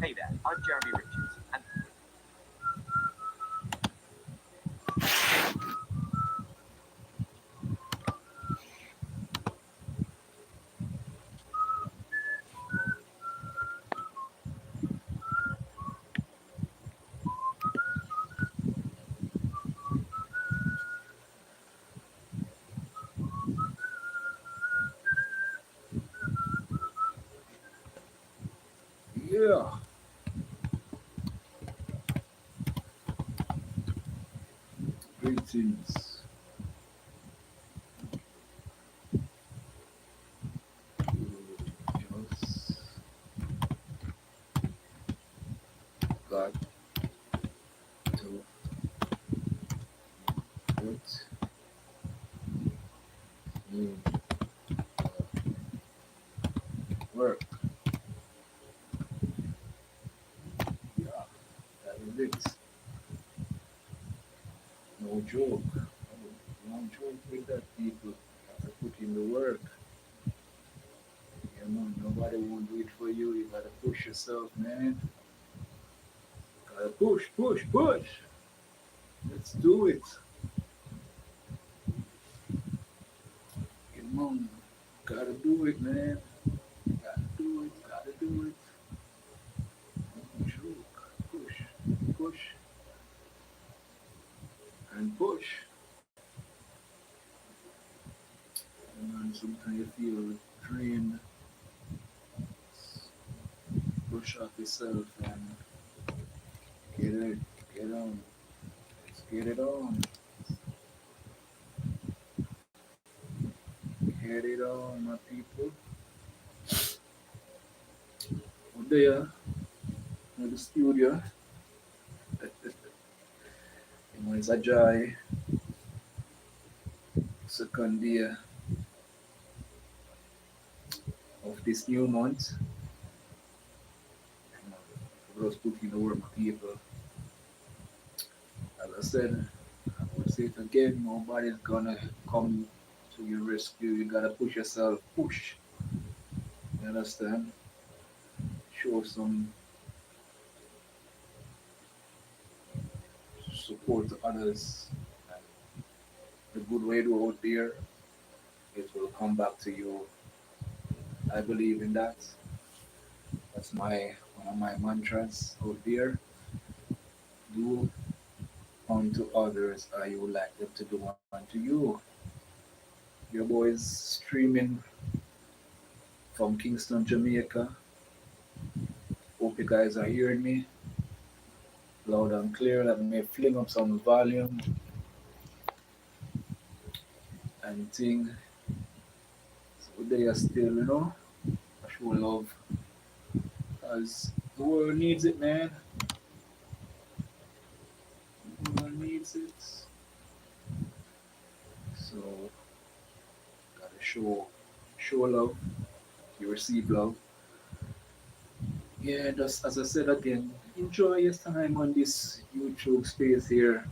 Hey there, I'm Jeremy Richards, and Yeah, greetings. You just got to put in work. Yeah, that is it. No joke. No joke with that, people. You have to put in the work. Yeah, man. Nobody won't do it for you. You gotta push yourself, man. Gotta push, push, push. Let's do it. Come on. Gotta do it, man. Gotta do it. Gotta do it. No joke. Push, push, and push. And then sometimes you feel drained, push off yourself and get it, get on. Let's get it on. Get it on, my people. Out there in the studio, it's a joy. Second day of this new month. For us putting the work, my people. As I said, I will say it again, nobody's gonna come to your rescue. You gotta push yourself. Push. You understand? Show some support to others. And the good way to out there, it will come back to you. I believe in that. That's my one of my mantras out there. Do unto others as you would like them to do unto you. Your boys streaming from Kingston, Jamaica. Hope you guys are hearing me loud and clear. Let me fling up some volume and thing. So they are still, I show love. As the world needs it, man. The world needs it. So gotta show love. You receive love. Yeah, just as I said again, enjoy your time on this YouTube space here.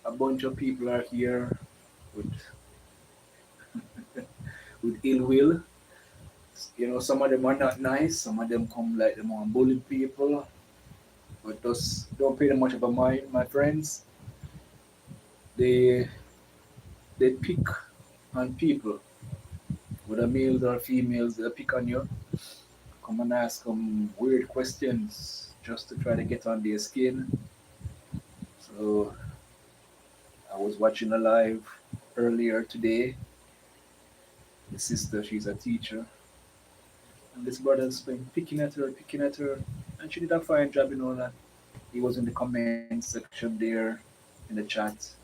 A bunch of people are here with ill will. Some of them are not nice. Some of them come like them want bully people. But just don't pay them much of a mind, my friends. They they pick on people, whether males or females. They pick on you. Come and ask them weird questions just to try to get on their skin. So I was watching a live earlier today. The sister, she's a teacher, and this brother's been picking at her, and she did a fine job, that he was in the comment section there in the chat,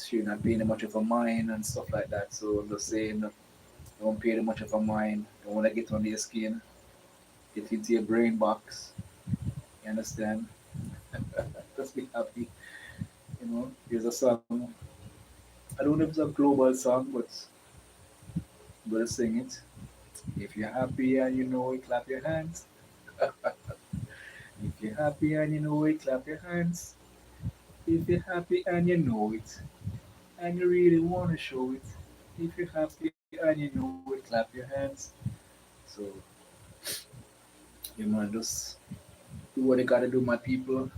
she not paying much of a mind and stuff like that. So I'm just saying, don't pay much of a mind. Don't want to get on their skin, get into your brain box. You understand? Just be happy. Here's a song. I don't know if it's a global song, but I'm gonna sing it. If you're happy and you know it, clap your hands. If you're happy and you know it, clap your hands. If you're happy and you know it, and you really want to show it. If you're happy and you know it, clap your hands. So You man, just do what you gotta do, my people.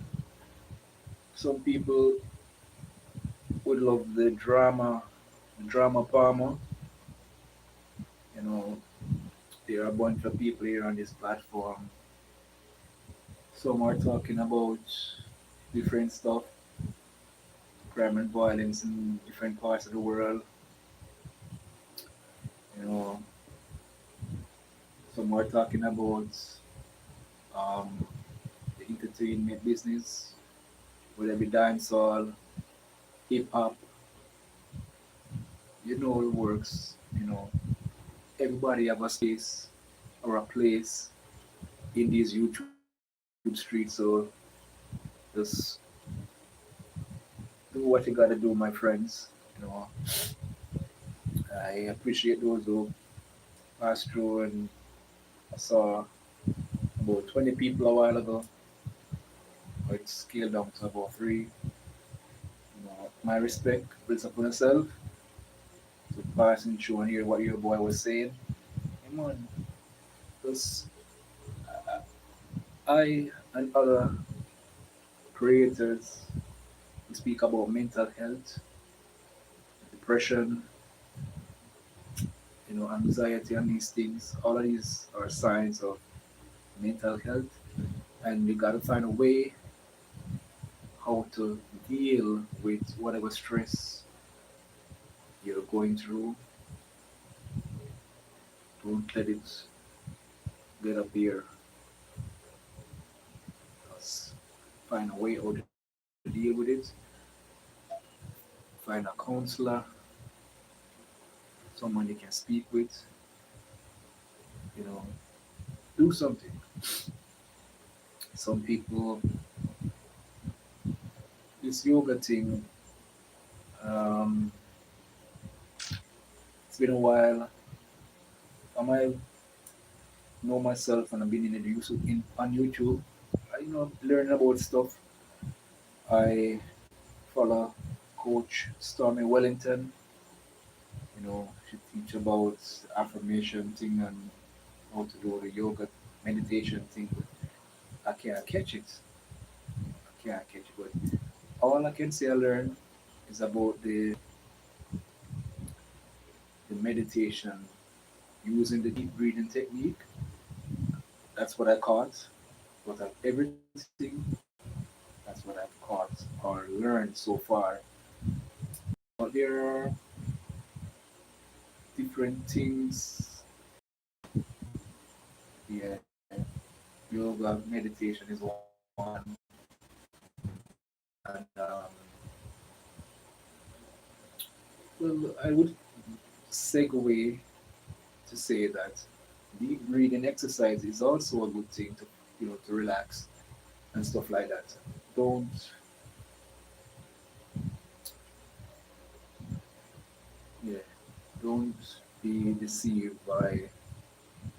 Some people would love the drama palmer. You know, there are a bunch of people here on this platform. Some are talking about different stuff, crime and violence in different parts of the world. You know, some are talking about um, the entertainment business, whether it be dancehall, hip hop. You know it works. You know, everybody have a space or a place in these YouTube streets. So just do what you gotta do, my friends. You know, I appreciate those who passed through, and I saw about 20 people a while ago. But it's scaled down to about three. You know, my respect, builds upon yourself. So passing through and hear what your boy was saying. Come on, because I and other creators we speak about mental health, depression, anxiety, and these things. All of these are signs of mental health, and we gotta find a way how to deal with whatever stress you're going through. Don't let it get up here. Just find a way how to deal with it. Find a counselor, someone you can speak with. You know, do something. Some people, this yoga thing, um, it's been a while. I might know myself and I've been in the on YouTube. Learning about stuff. I follow Coach Stormy Wellington. She teach about the affirmation thing and how to do the yoga meditation thing. But I can't catch it. I can't catch it. But all I can say I learned is about the meditation using the deep breathing technique. That's what I caught. But of everything, that's what I've caught or learned so far. But there are different things. Yeah, yoga meditation is one, and well, I would segue to say that deep breathing exercise is also a good thing to relax and stuff like that. Don't yeah, don't be deceived by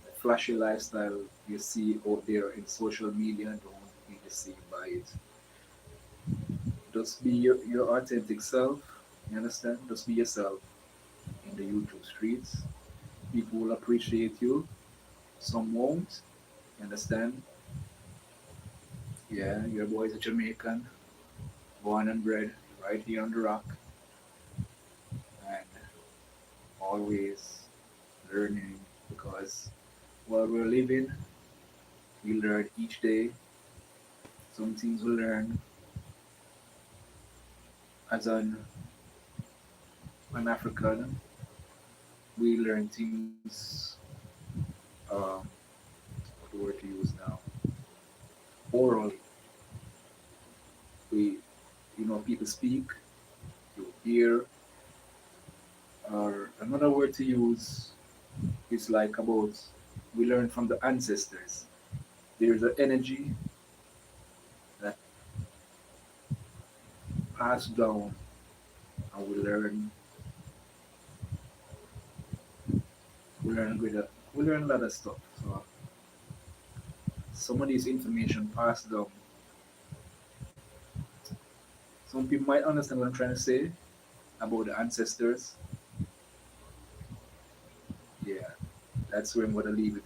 the flashy lifestyle you see out there in social media. Don't be deceived by it. Just be your authentic self. You understand? Just be yourself in the YouTube streets. People will appreciate you. Some won't. You understand? Yeah, your boy's a Jamaican, born and bred right here on the rock, and always learning because while we're living, we learn each day. Some things we learn as an African, we learn things. Um, what word to use now? Orally, people speak, you hear, or another word to use is like about we learn from the ancestors. There's an energy that passed down, and we learn a lot of stuff. So some of this information passed down. Some people might understand what I'm trying to say about the ancestors. Yeah, that's where I'm gonna leave it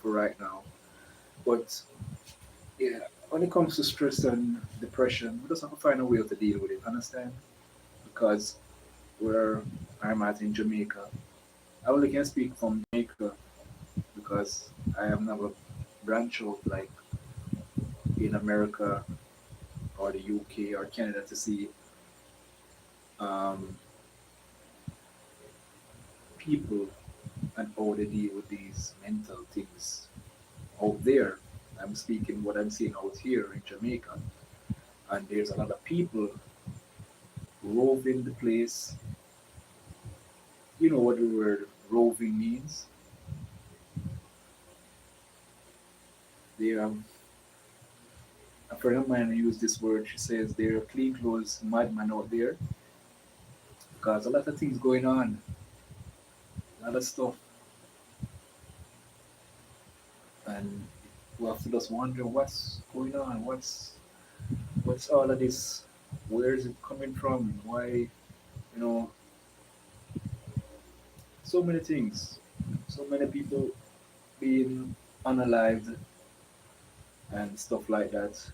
for right now. But yeah, when it comes to stress and depression, we just have to find a way to deal with it. Understand? Because where I'm at in Jamaica, I only can speak from Jamaica because I have never branched out like in America or the UK or Canada to see um, people and how they deal with these mental things out there. I'm speaking what I'm seeing out here in Jamaica, and there's a lot of people roving the place. You know what the word roving means? They a friend of mine used this word. She says there are clean clothes madman out there because a lot of things going on, a lot of stuff, and we have to just wonder what's going on, what's all of this, where is it coming from, why, so many things, so many people being unalived and stuff like that.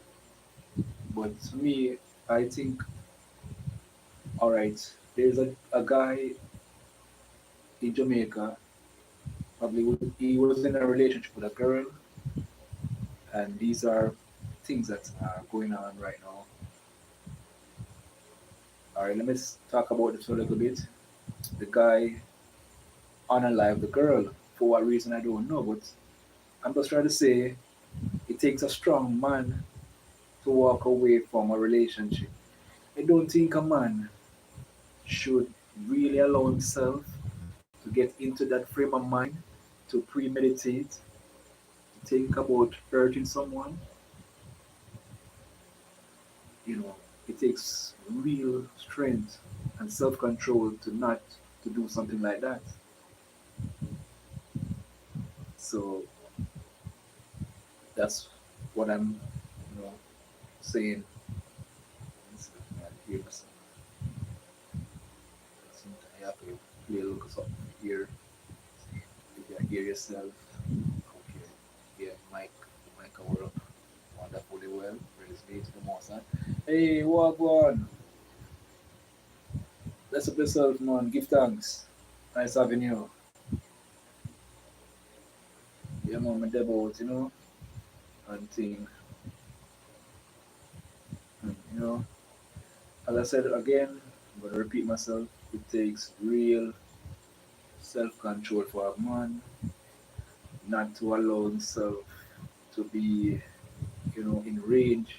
But to me, I think, all right, there's a guy in Jamaica, probably he was in a relationship with a girl, and these are things that are going on right now. All right, let me talk about this for a little bit. The guy unalive the girl. For what reason, I don't know, but I'm just trying to say it takes a strong man to walk away from a relationship. I don't think a man should really allow himself to get into that frame of mind to premeditate, to think about hurting someone. It takes real strength and self-control to not to do something like that. So that's what I'm, you know, saying. I hear myself. I have to play a little something here. You can hear yourself. Okay. Yeah, mic cover up wonderfully well. Praise be to the Most High. Hey, what on? Bless up yourself, man. Give thanks. Nice having you. Yeah, man, my debut, and thing. You know, as I said again, I'm gonna repeat myself. It takes real self-control for a man not to allow himself to be, enraged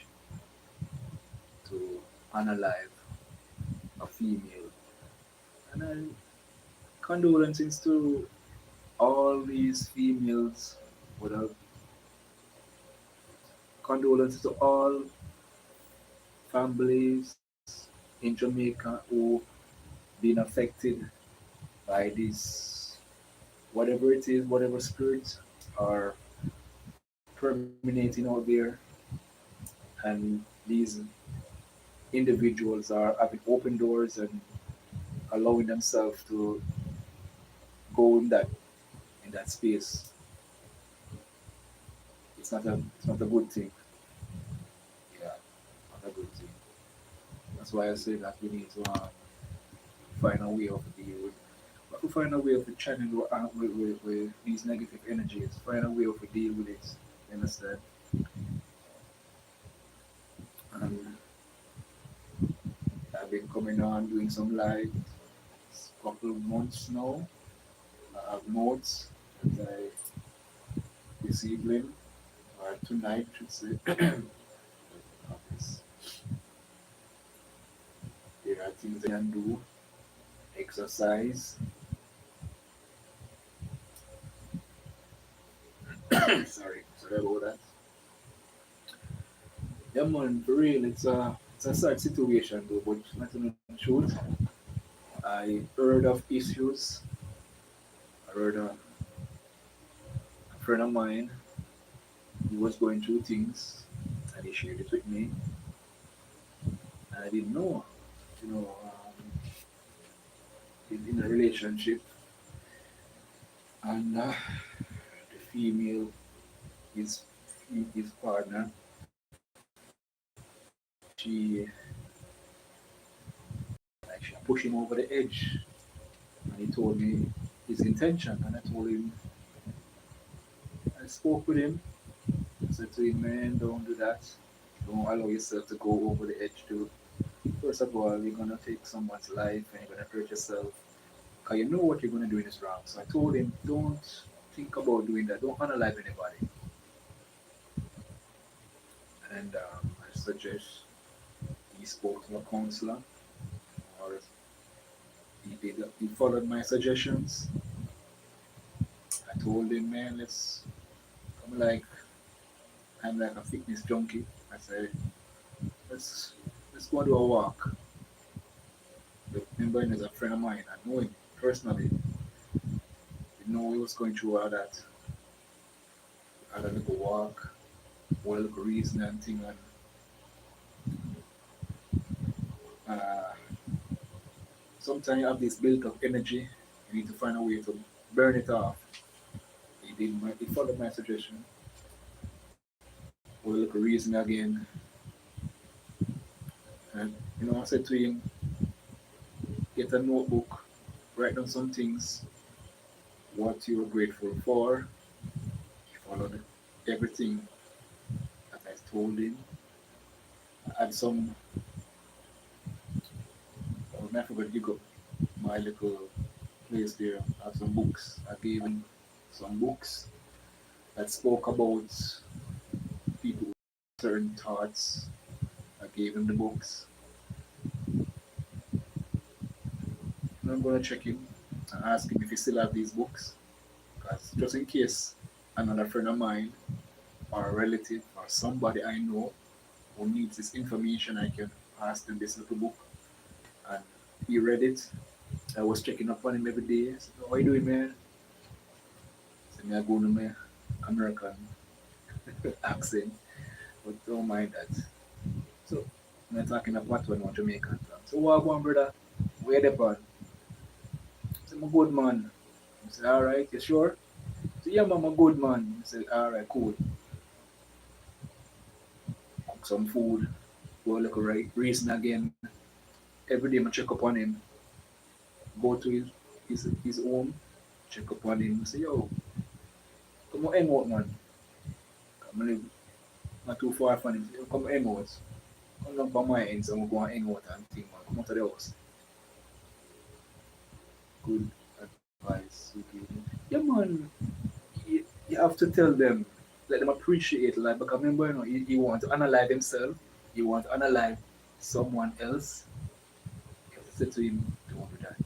to unalive a female. And then condolences to all these females, without condolences to all families in Jamaica who been affected by this, whatever it is, whatever spirits are permeating out there, and these individuals are having open doors and allowing themselves to go in that space. It's not a good thing. Yeah, not a good thing. That's why I say that we need to find a way of deal with. But to find a way of channel with these negative energies. Find a way of deal with it. You understand? And I've been coming on doing some live couple of months now. I have notes that I this evening or tonight should say. This. There are things I can do. Exercise. Sorry about that. Yeah, man, for real, it's a sad situation though. But not to know the truth, I heard of issues. I heard a friend of mine. He was going through things, and he shared it with me, and I didn't know. You know, he's in a relationship, and the female is his partner, she like she pushed him over the edge, and he told me his intention, and I told him, I spoke with him. I said to him, man, don't do that. Don't allow yourself to go over the edge too. First of all, you're gonna take someone's life and you're gonna hurt yourself. Cause you know what you're gonna do is wrong. So I told him, don't think about doing that. Don't unalive anybody. And I suggest he spoke to a counselor, or he followed my suggestions. I told him, man, I'm like I'm like a fitness junkie. I said, let's let's go and do a walk. Remember him as a friend of mine. I know him personally. You know he was going through all that. Had a little walk, a little reason and thing, and sometimes you have this built up energy. You need to find a way to burn it off. He followed my suggestion. A little reason again, and I said to him, get a notebook, write down some things, what you're grateful for. He followed everything that I told him. I had some, I forgot to dig up my little place there. I had some books. I gave him some books that spoke about people with certain thoughts. I gave him the books. And I'm going to check him and ask him if he still have these books. Because just in case another friend of mine or a relative or somebody I know who needs this information, I can ask them this little book. And he read it. I was checking up on him every day. I said, "How are you doing, man?" I said, "Me, I go to my American accent, but don't mind that." So, I'm talking about one Jamaican. So, what going, brother? Where the pan? I said, "I'm a good man." I said, "All right, you sure?" I said, "Yeah, man, I'm a good man." I said, "All right, cool." Cook some food, go look right, reason again. Every day I check up on him, go to his home, check up on him, say, yo, come on hang out, man. Come live not too far from him. Say, yo, come hang out. Come down by my end, so I'm going to hang out and thing, man. Come out of the house. Good advice you give him. Yeah, man, you have to tell them, let them appreciate life. Because remember, he want to analyze himself, he want to analyze someone else. You have to say to him, don't do that.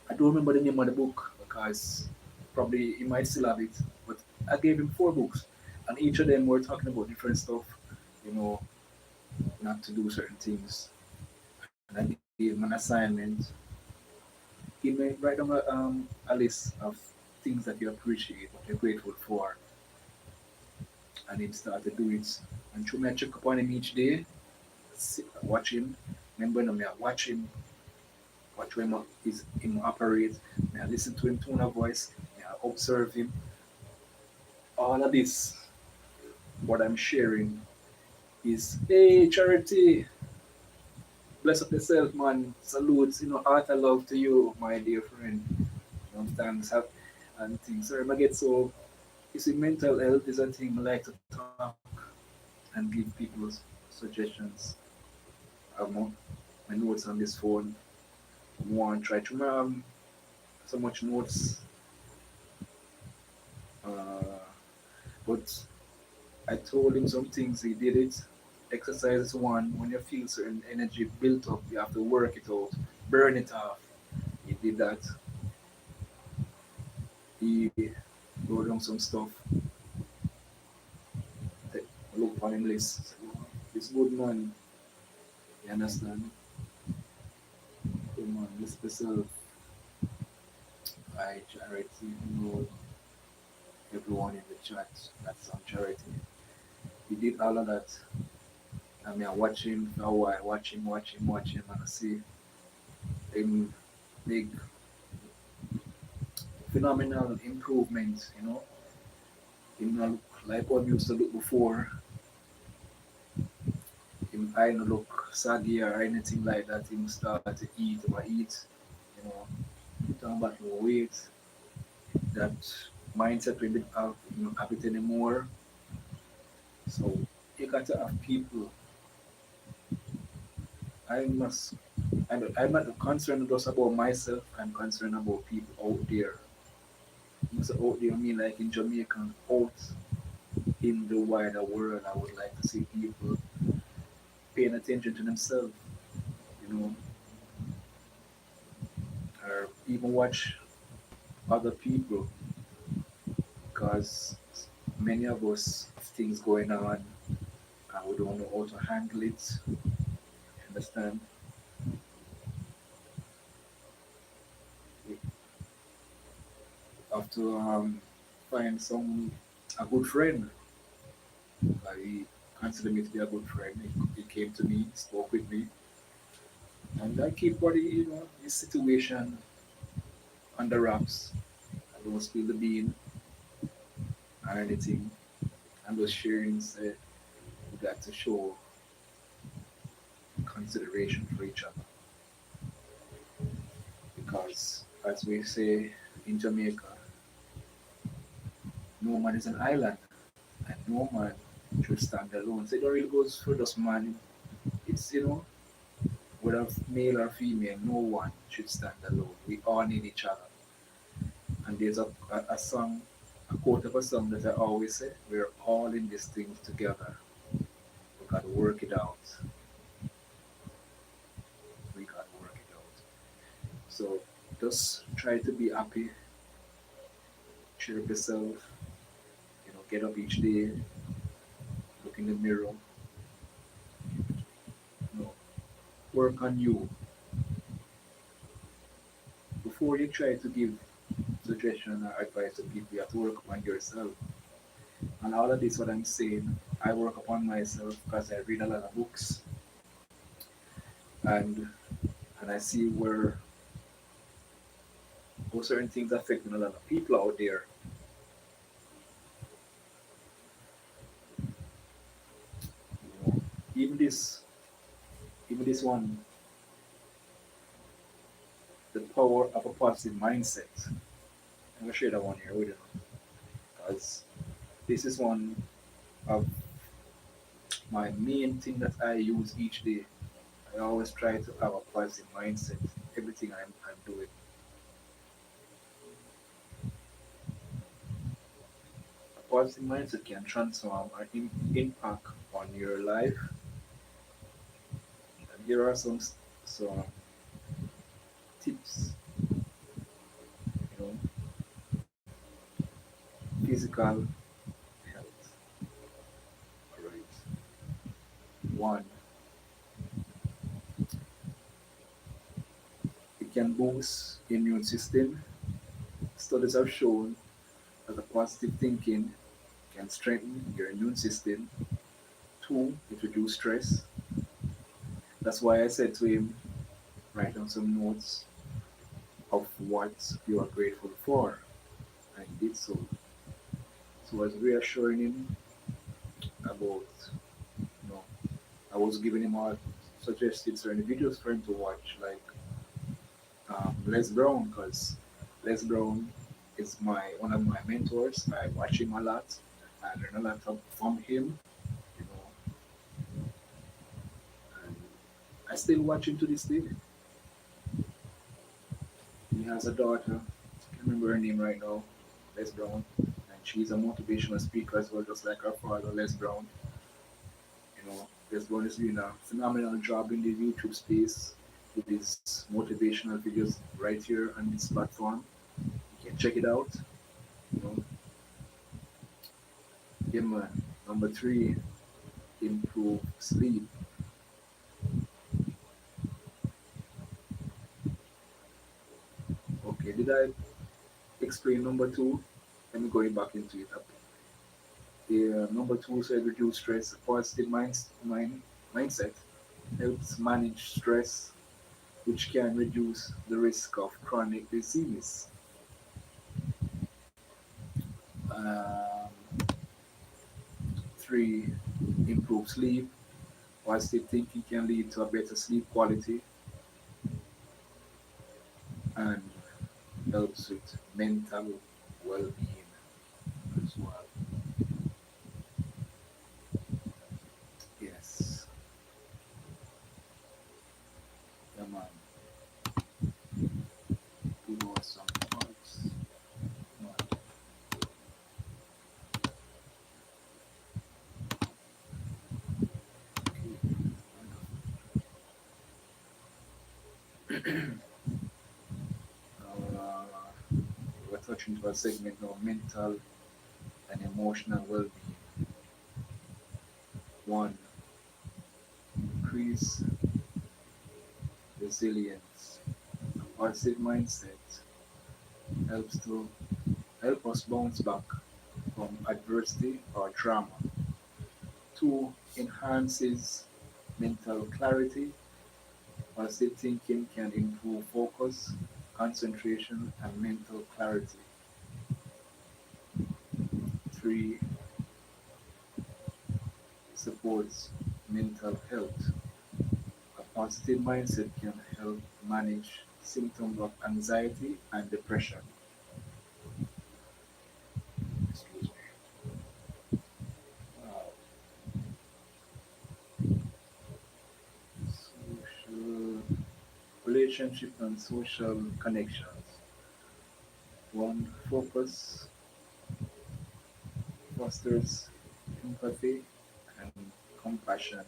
I don't remember the name of the book because probably he might still have it. But I gave him 4 books, and each of them were talking about different stuff. You know, not to do certain things. And I gave him an assignment. He made write down a list of things that you appreciate, what you're grateful for, and he started doing it. And through me, I check upon him each day, watch him. Remember, no, me, I watch him, watch him operate. Me, I listen to him tone of voice. Me, I observe him. All of this, what I'm sharing is, hey, Charity, bless up yourself, man. Salutes, heart of love to you, my dear friend. Thanks, and things. Sorry, I get so, you see, mental health is a thing I like to talk and give people suggestions. I have my notes on this phone. I want to try to so much notes. Uh, but I told him some things, he did it. Exercise is one. When you feel certain energy built up, you have to work it out, burn it off. He did that. He wrote down some stuff. Look on him list. It's good, man. You understand? Come on, list yourself. I charity, everyone in the chat. That's some charity. He did all of that. I mean, I watch him for a while, watch him, and I see him big, phenomenal improvement. Him not look like what we used to look before, him eye no look saggy or anything like that, him start to eat, you know, talking about the weight, that mindset we didn't have, have it anymore. So you got to have people. I must I'm not concerned just about myself, I'm concerned about people out there. So out there I mean like in Jamaica, out in the wider world I would like to see people paying attention to themselves, you know, or even watch other people because many of us have things going on and we don't know how to handle it. Understand? We have to find a good friend. He considered me to be a good friend. He came to me, spoke with me, and I keep what his situation under wraps. I don't spill the bean or anything. I'm just sharing. Say we got to show consideration for each other because, as we say in Jamaica, no man is an island, and no man should stand alone. So it don't really goes for just man. It's whether male or female, no one should stand alone. We all need each other. And there's a song, a quote of a song that I always say: "We're all in this thing together. We gotta work it out. We gotta work it out." So just try to be happy, cheer up yourself. Get up each day, look in the mirror. You know, work on you before you try to give suggestion or advice to people. You have to work upon yourself. And all of this, what I'm saying, I work upon myself because I read a lot of books and and I see where how certain things affecting a lot of people out there. You know, even this, even this one, the power of a positive mindset. I'm gonna share that one here with you because this is one of my main thing that I use each day. I always try to have a positive mindset. Everything I'm doing. A positive mindset can transform or impact on your life. And here are some tips. You know, physical health. All right. One, it can boost immune system. Studies have shown that the positive thinking can strengthen your immune system. Two, it reduces stress. That's why I said to him, write down some notes of what you are grateful for. And he did so. So I was reassuring him about, you know, I was giving him all suggested certain videos for him to watch, like Les Brown, because Les Brown is my one of my mentors. I watch him a lot. I learn a lot from him, you know, and I still watch him to this day. He has a daughter. I can't remember her name right now, Les Brown, and she's a motivational speaker as well, just like her father, Les Brown. Les Brown is doing a phenomenal job in the YouTube space with his motivational videos right here on this platform. You can check it out. You know, yeah, man. Number three, improve sleep. Okay, did I explain number two? Let me go back into it. The number two said reduce stress. A positive mindset helps manage stress, which can reduce the risk of chronic disease. Um, Three, improve sleep. Positive thinking can lead to a better sleep quality and helps with mental well-being as well. Yes, yeah, man. Give us some thoughts. Man. Okay. Now, we're touching to a segment of mental and emotional well-being. One, increase resilience. A positive mindset helps to help us bounce back from adversity or trauma. Two, enhances mental clarity. Positive thinking can improve focus, concentration, and mental clarity. Three, supports mental health. A positive mindset can help manage symptoms of anxiety and depression. Excuse me. Uh, social relationship and social connections. One, focus fosters empathy and compassion.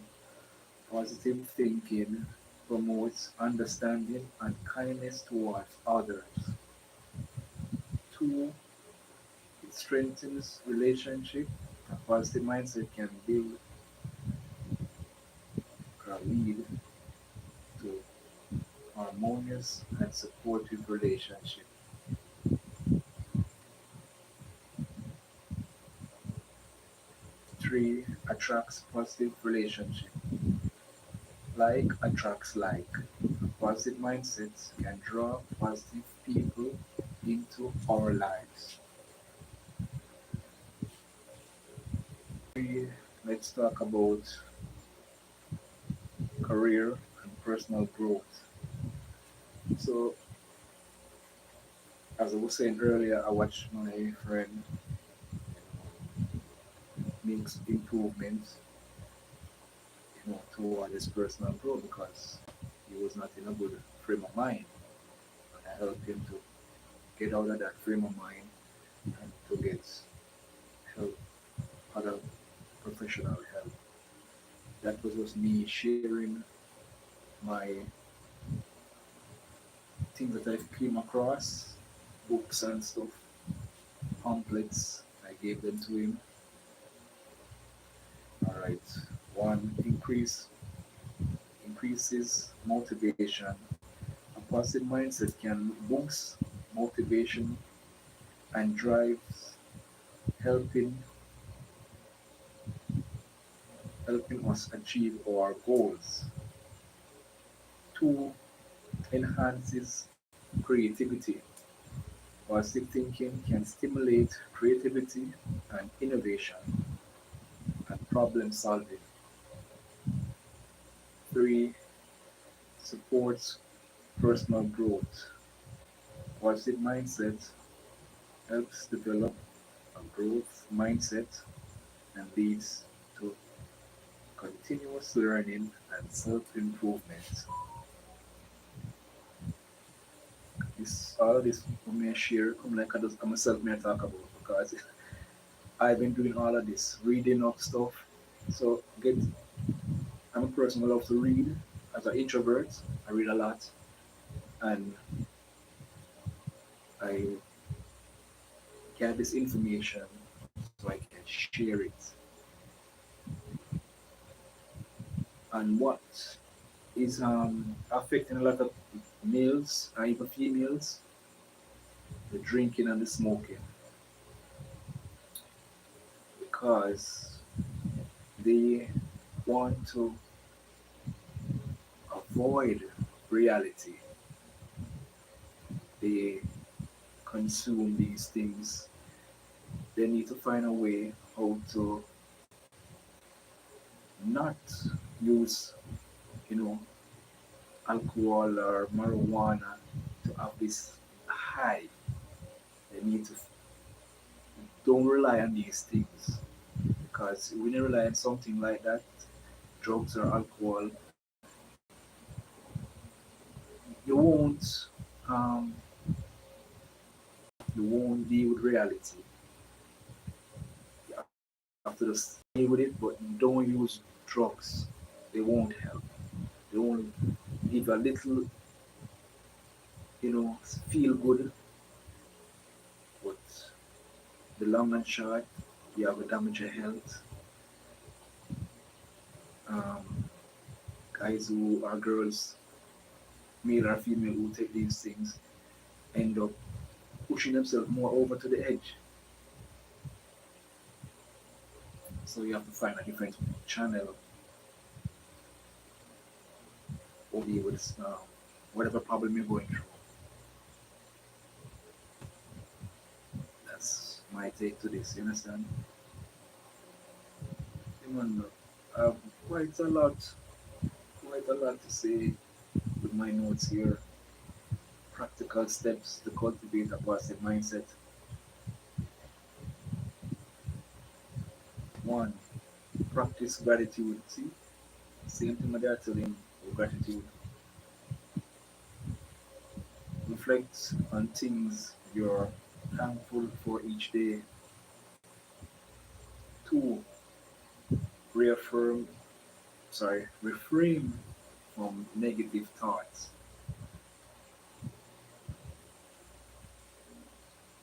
Positive thinking promotes understanding and kindness towards others. Two, it strengthens relationship. A positive mindset can build or lead to harmonious and supportive relationship. Three, attracts positive relationship. Like attracts like. A positive mindset can draw positive people into our lives. We, let's talk about career and personal growth. So, as I was saying earlier, I watched my friend make improvements, toward his personal growth because he was not in a good frame of mind. And I helped him to get out of that frame of mind and to get help, other professional help. That was just me sharing my things that I've came across, books and stuff, pamphlets. I gave them to him. All right. One, increases motivation. A positive mindset can boost motivation and drives, helping helping us achieve our goals. Two, enhances creativity. Positive thinking can stimulate creativity and innovation and problem solving. Three, supports personal growth. Positive mindset helps develop a growth mindset and leads to continuous learning and self-improvement. This all of this for me share come like I just myself me I talk about because I've been doing all of this, reading up stuff. So get I'm a person who loves to read. As an introvert, I read a lot and I get this information so I can share it. And what is affecting a lot of males and even females, the drinking and the smoking, because they want to avoid reality. They consume these things. They need to find a way how to not use, you know, alcohol or marijuana to have this high. They need to don't rely on these things because when you rely on something like that, drugs or alcohol, you um, won't deal with reality. You have to just deal with it, but don't use drugs. They won't help. They only give a little, feel good, but the long and short, you have a damage your health. Um, Guys who are girls, male or female, who take these things end up pushing themselves more over to the edge. So you have to find a different channel or deal with whatever problem you're going through. That's my take to this. You understand? Even I have quite a lot, quite a lot to say with my notes here. Practical steps to cultivate a positive mindset. One, practice gratitude. See, same thing my dad telling with gratitude. Reflect on things you're thankful for each day. Two, reaffirm, refrain from negative thoughts.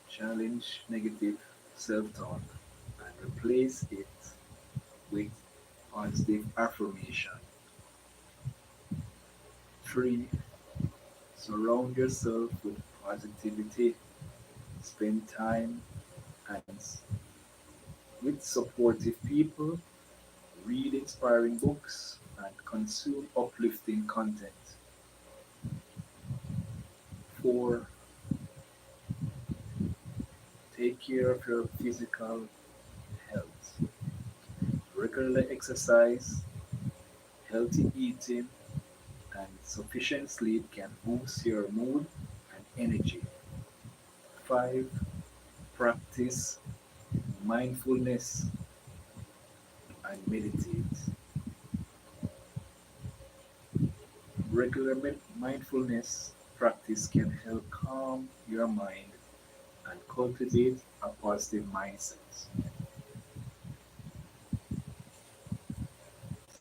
Challenge negative self-talk and replace it with positive affirmation. Three, surround yourself with positivity. Spend time and with supportive people, read inspiring books, and consume uplifting content. Four, take care of your physical health. Regular exercise, healthy eating, and sufficient sleep can boost your mood and energy. Five, practice mindfulness and meditate. Regular mindfulness practice can help calm your mind and cultivate a positive mindset.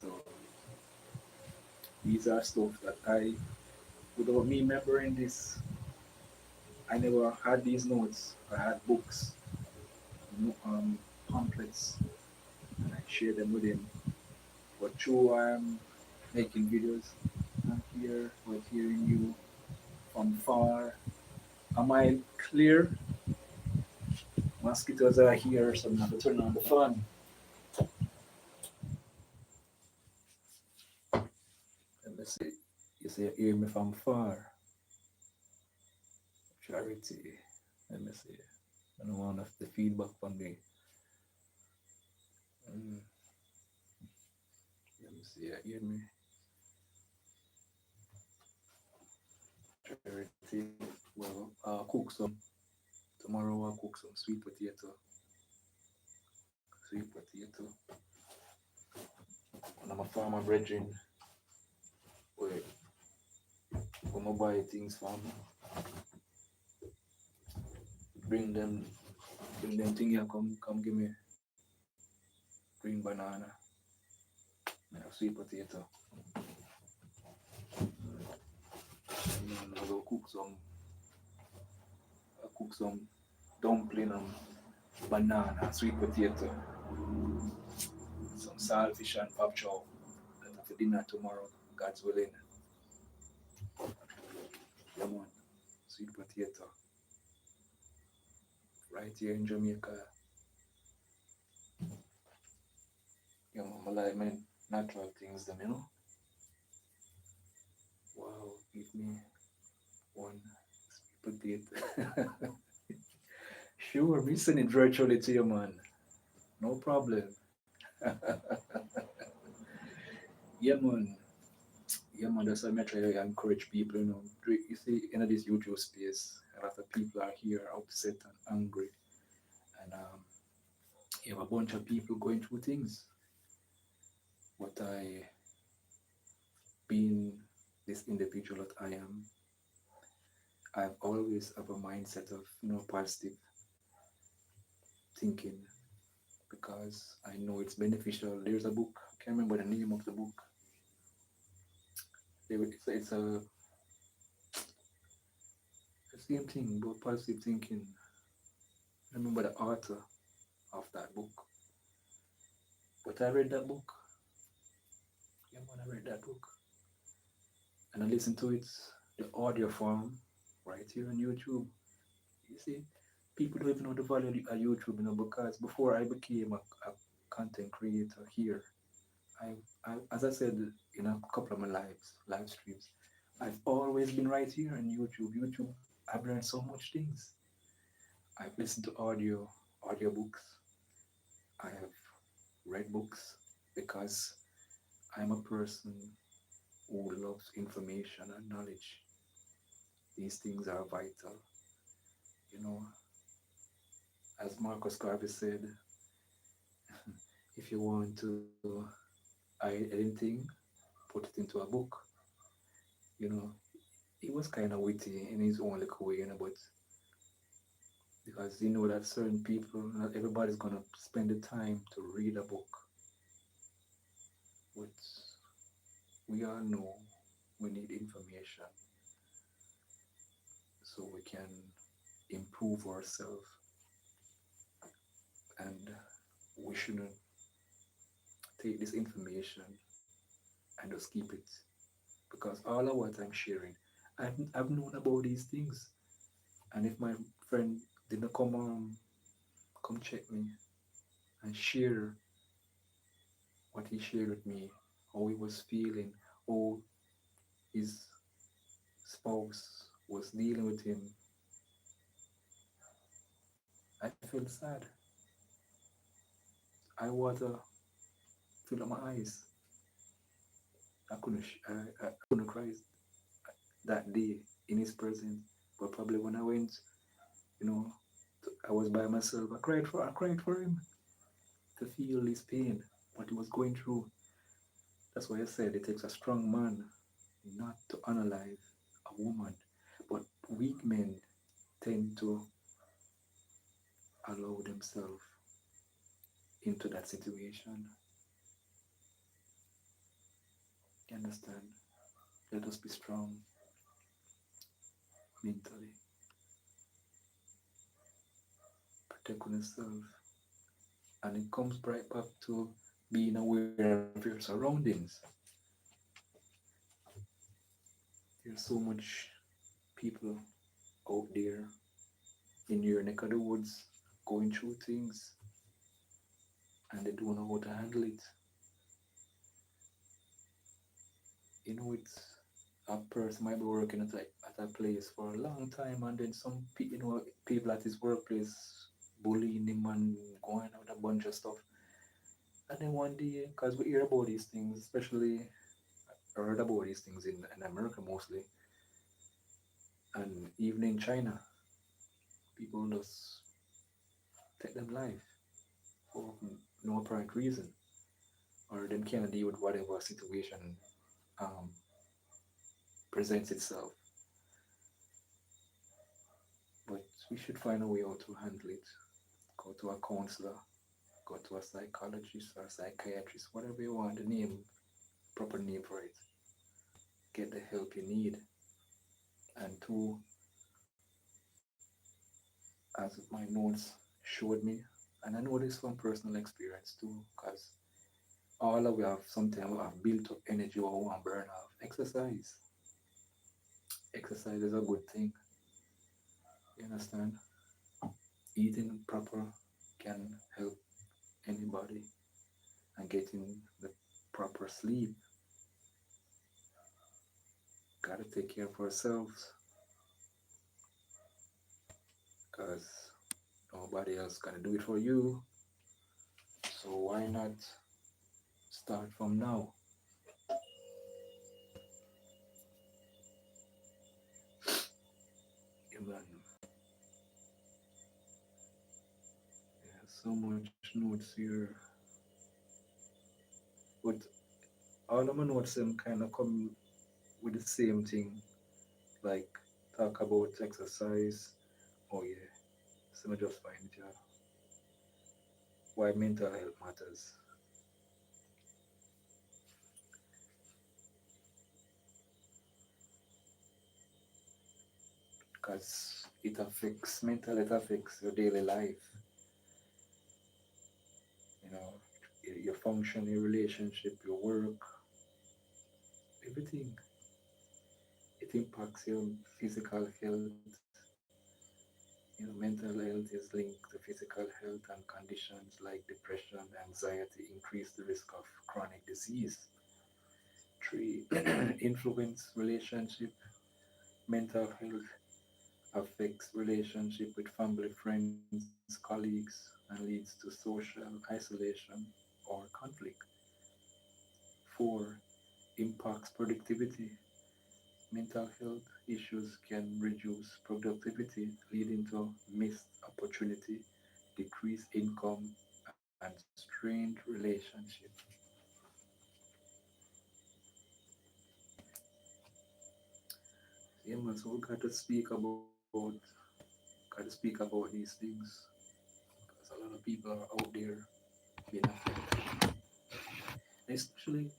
So these are stuff that without me remembering this, I never had these notes. I had books, pamphlets, and I share them with him. But through making videos, I'm here, but hearing you from far. Am I clear? Mosquitoes are here, so I'm going to turn on the fan. Let me see. You say you hear me from far. Charity. Let me see. I don't want the feedback from me. Mm, let me see. You hear me? Charity. Well, I'll cook some. Tomorrow I'll cook some sweet potato. Sweet potato. And I'm a farmer brethren. Wait, when I buy things from, bring them, bring them thing here, come give me green banana, and a sweet potato. And then I cook some dumpling and banana, sweet potato, some saltfish and pop chow. That for dinner tomorrow, God's willing. Yeah, man. Sweet potato. Right here in Jamaica. Yeah, man, I like my natural things, them, you know. Wow, give me one sweet potato. Sure, me send it virtually to you, man. No problem. Yeah, man. Yeah, man. That's why I try to encourage people. You see, in this YouTube space, a lot of people are here upset and angry, and you have a bunch of people going through things. But being this individual that I am, I've always have a mindset of positive thinking because I know it's beneficial. There's a book. I can't remember the name of the book. It's the same thing about positive thinking. I remember the author of that book. But I read that book. Yeah, man, I read that book. And I listened to it, the audio form, right here on YouTube. You see, people don't even know the value of YouTube, because before I became a content creator here, as I said in a couple of my live streams, I've always been right here on YouTube. YouTube, I've learned so much things. I've listened to audiobooks. I have read books because I'm a person who loves information and knowledge. These things are vital. You know, as Marcus Garvey said, if you want to hide anything, put it into a book. You know, he was kind of witty in his own little way, but because you know that certain people, not everybody's gonna spend the time to read a book, but we all know we need information so we can improve ourselves, and we shouldn't take this information and just keep it because all of what I'm sharing, I've known about these things, and if my friend didn't come check me and share what he shared with me, how he was feeling, how his spouse was dealing with him, I felt sad. I water filled up my eyes. I couldn't cry that day in his presence, but probably when I went, you know, I was by myself. I cried for him to feel his pain, what he was going through. That's why I said it takes a strong man not to analyze a woman, but weak men tend to allow themselves into that situation. You understand? Let us be strong mentally, protect yourself, and it comes right back to being aware of your surroundings. There's so much people out there in your neck of the woods going through things and they don't know how to handle it. It's a person might be working at a place for a long time, and then people at his workplace bullying him and going out a bunch of stuff. And then one day, because we hear about these things, especially I heard about these things in America mostly, and even in China, people just take them life for no apparent reason, or them can't deal with whatever situation um, presents itself. But we should find a way how to handle it. Go to a counselor, go to a psychologist or a psychiatrist, whatever you want the name, proper name for it. Get the help you need. And two, as my notes showed me, and I know this from personal experience too, because all of we have something we have built up energy or we want to burn off. Exercise. Exercise is a good thing. You understand? Eating proper can help anybody, and getting the proper sleep. Gotta take care of ourselves because nobody else gonna do it for you. So why not start from now? So much notes here. But all of my notes them kind of come with the same thing. Like talk about exercise. Oh yeah. So I just find it, yeah. Why mental health matters. Because it affects mental, it affects your daily life. You know, your function, your relationship, your work, everything. It impacts your physical health. Mental health is linked to physical health, and conditions like depression, anxiety increase the risk of chronic disease. Three, influence relationship. Mental health affects relationship with family, friends, colleagues, and leads to social isolation or conflict. Four, impacts productivity. Mental health issues can reduce productivity, leading to missed opportunity, decreased income, and strained relationship. Yeah, man, so we got to speak about these things because a lot of people are out there being affected, especially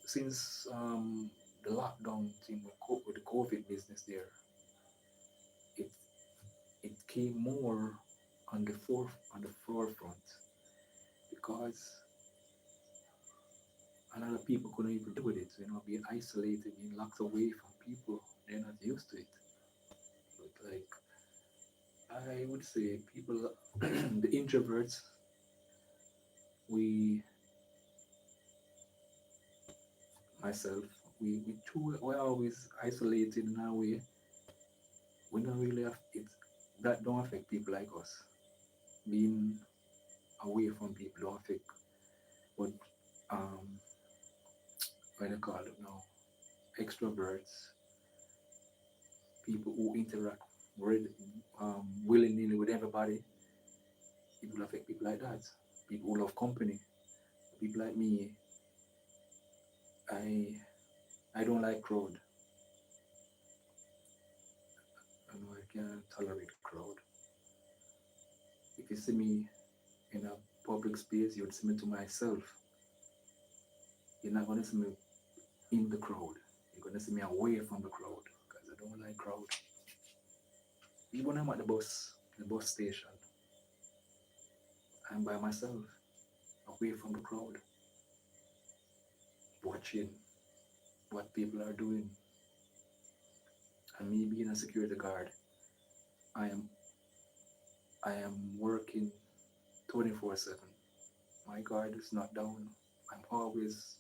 since the lockdown thing with the COVID business there. It it came more on the forefront because a lot of people couldn't even deal with it. Being isolated, being locked away from people, they're not used to it. But like I would say, people, the introverts, we myself, we're always isolated in our way. We don't really have it. That don't affect people like us. Being away from people don't affect. But um, what do you call it now? Extroverts, people who interact with, willingly with everybody, it will affect people like that. People who love company. People like me, I I don't like crowd. I can't tolerate crowd. If you see me in a public space, you would see me to myself. You're not gonna see me in the crowd. You're gonna see me away from the crowd because I don't like crowd. Even when I'm at the bus station, I'm by myself, away from the crowd, watching what people are doing. And me being a security guard, I am I am working 24/7. My guard is not down. I'm always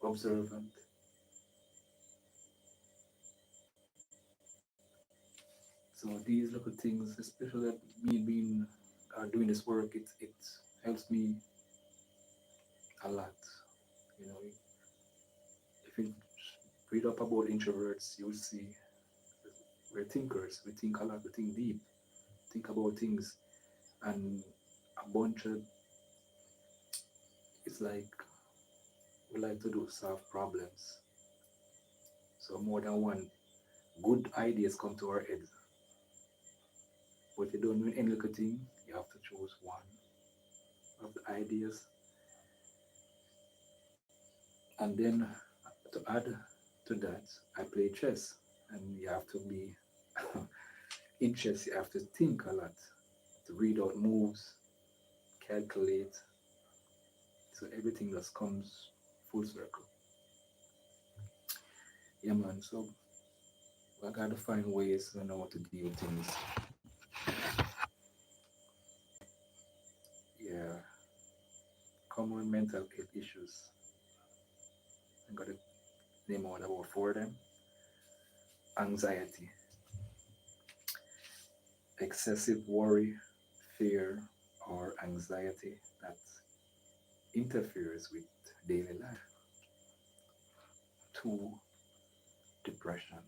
observant. So these little things, especially me being doing this work, it helps me a lot. You know, if you read up about introverts, you'll see we're thinkers. We think a lot. We think deep. Think about things, and a bunch of it's like we like to do solve problems. So more than one good ideas come to our heads. But if you don't know any little thing, you have to choose one of the ideas, and then to add to that, I play chess, and you have to be in chess. You have to think a lot to read out moves, calculate, so everything just comes full circle. Yeah, man. So I gotta find ways to know how to deal with things. Yeah, common mental health issues. I gotta name out about four of them. Anxiety, excessive worry, fear, or anxiety that interferes with daily life. Two, depression,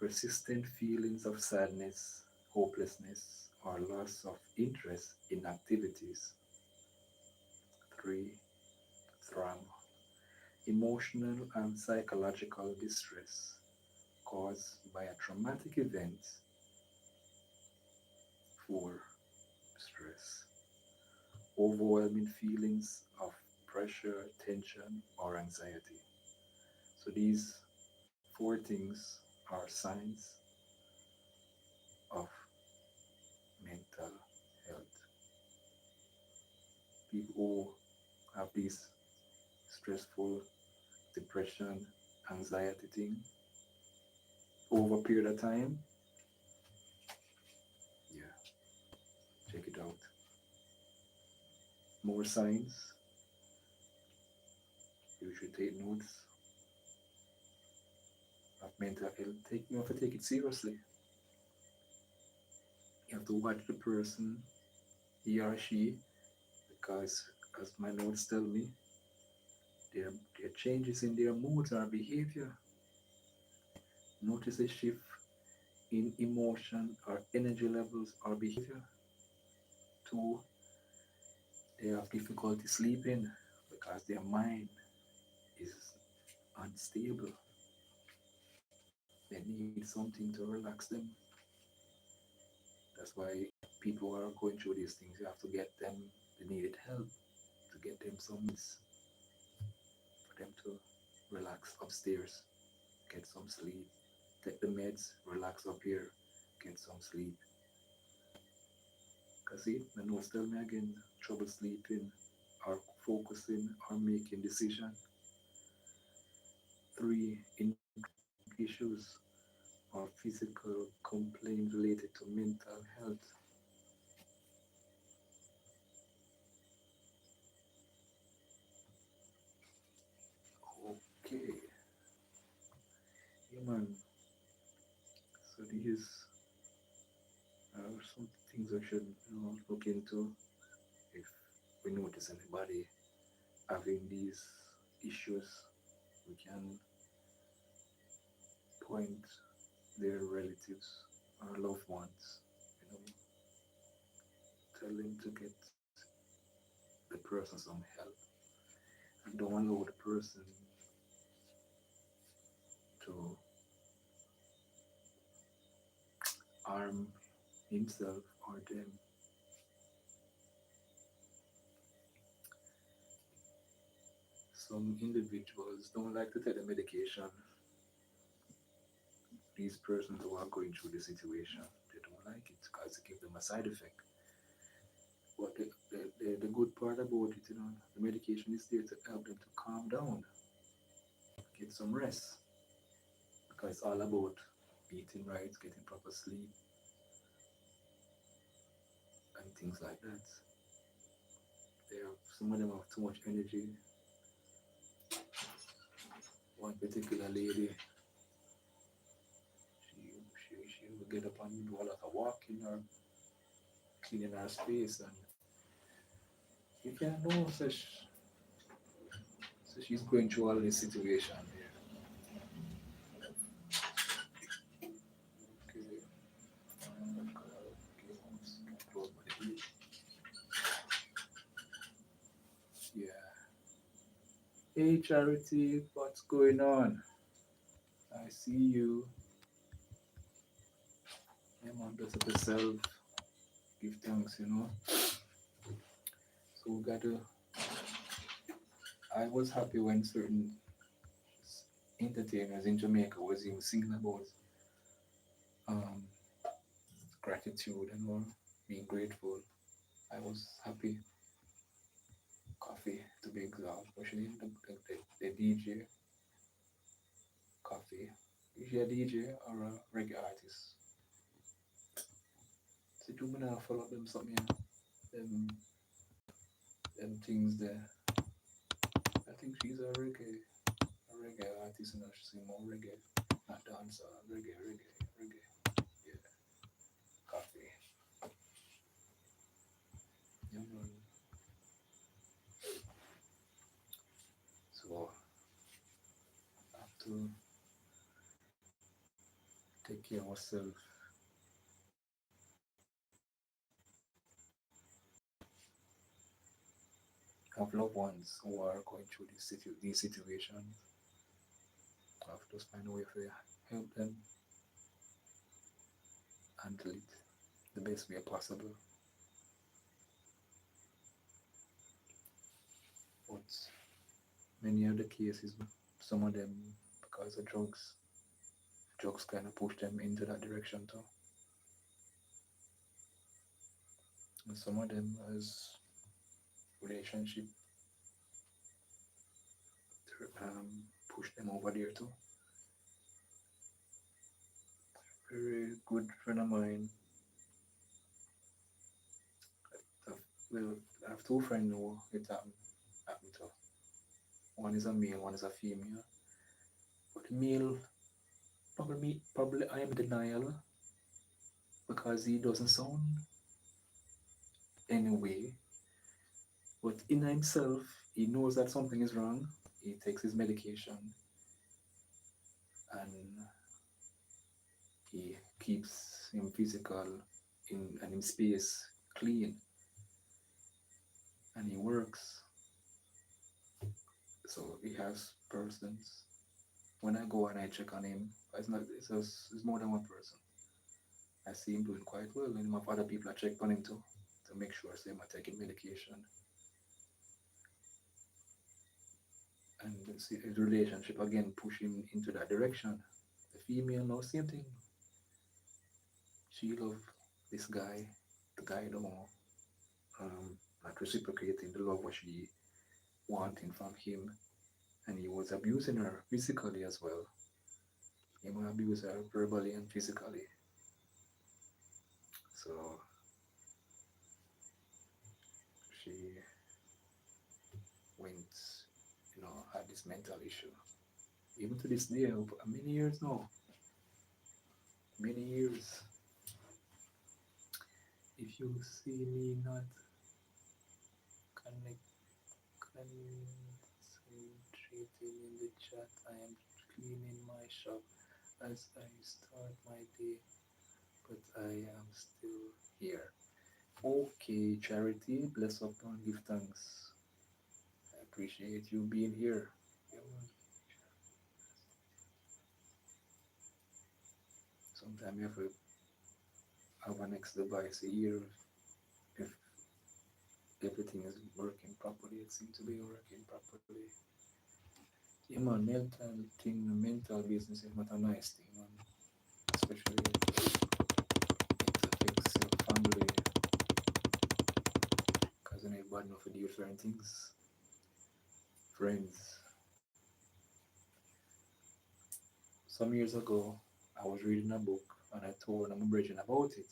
persistent feelings of sadness, hopelessness, or loss of interest in activities. 3. Trauma, emotional and psychological distress caused by a traumatic event. 4. Stress, overwhelming feelings of pressure, tension, or anxiety. So these four things are signs of mental health. People who have these stressful depression, anxiety thing over a period of time, yeah, check it out. More signs, you should take notes of mental health. You have to take it seriously. You have to watch the person, he or she, because as my notes tell me, their changes in their moods or behavior. Notice a shift in emotion or energy levels or behavior. 2, they have difficulty sleeping because their mind is unstable. They need something to relax them. That's why people who are going through these things, you have to get them the needed help to get them some means for them to relax upstairs, get some sleep. Take the meds, relax up here, get some sleep. Because see, the notes tell me again, trouble sleeping or focusing or making decision. 3, issues or physical complaint related to mental health. Okay, yeah man. So these are some things we should look into if we notice anybody having these issues. We can point their relatives or loved ones, you know, tell them to get the person some help and don't allow the person to harm himself or them. Some individuals don't like to take the medication. These persons who are going through the situation, they don't like it because it gives them a side effect. But the good part about it, the medication is there to help them to calm down, get some rest, because it's all about eating right, getting proper sleep, and things like that. Some of them have too much energy. One particular lady, she will get up and do a lot of walking or cleaning her space, and you can't know, so she's going through all this situation there. Okay, okay, close my ear. Yeah. Hey Charity, what's going on? I see you. Yeah, man, bless up yourself. Give thanks. So we got to. I was happy when certain entertainers in Jamaica was even singing about um, gratitude and all, being grateful. I was happy. Coffee to be exact, especially the DJ. Coffee. Is he a DJ or a reggae artist? So do me now follow them something, them them things there. I think she's a reggae artist and she's sing more reggae, not dancer, reggae. Yeah, coffee. Yeah, man. So I have to take care of myself loved ones who are going through these situations. I have to just find a way to help them handle it the best way possible. But many of the cases, some of them, because of drugs kind of push them into that direction too. And some of them as relationship push them over there too. Very good friend of mine. I've, well, I have two friends who happened to. One is a male, one is a female. But the male, probably I am in denial because he doesn't sound anyway. But in himself, he knows that something is wrong. He takes his medication and he keeps him physical and in space clean and he works. So he has persons. When I go and I check on him, it's more than one person. I see him doing quite well, and my other people I check on him too to make sure say I'm taking medication. And see his relationship again push him into that direction. The female now same thing. She love this guy. The guy don't not reciprocating the love what she wanting from him, and he was abusing her physically as well. He might abuse her verbally and physically. So she went, had this mental issue. Even to this day, many years now, many years. If you see me not connect, concentrating in the chat, I am cleaning my shop as I start my day, but I am still here. Okay, Charity, bless up and give thanks. I appreciate you being here. Yeah, sometimes you have to have an next device here if everything is working properly. It seems to be working properly. Yeah, man, mental business is not a nice thing, man. Especially it affects your family because then everybody know for different things. Friends. Some years ago, I was reading a book and I told my brethren about it.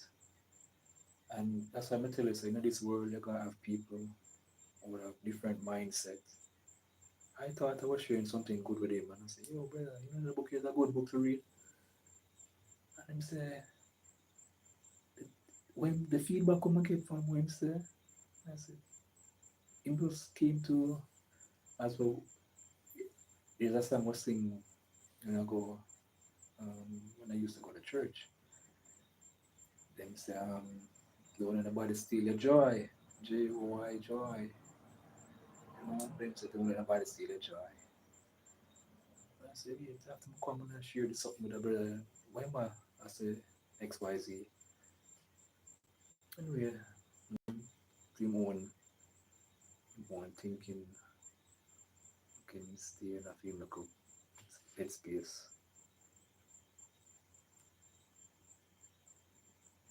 And that's why I tell you, so in this world, you're gonna have people who have different mindsets. I thought I was sharing something good with him, and I said, "Yo, brother, the book is a good book to read." And he said, when the feedback come and get from him, say, I said, it just came to as well. There's a song was sing, go when I used to go to church. Them say, don't let nobody steal your joy, Joy, joy. Them say, don't let nobody steal your joy. I said, yeah, after I come and share this something with a brother, why am I say XYZ. Anyway, him own thinking can stay in a film like a headspace.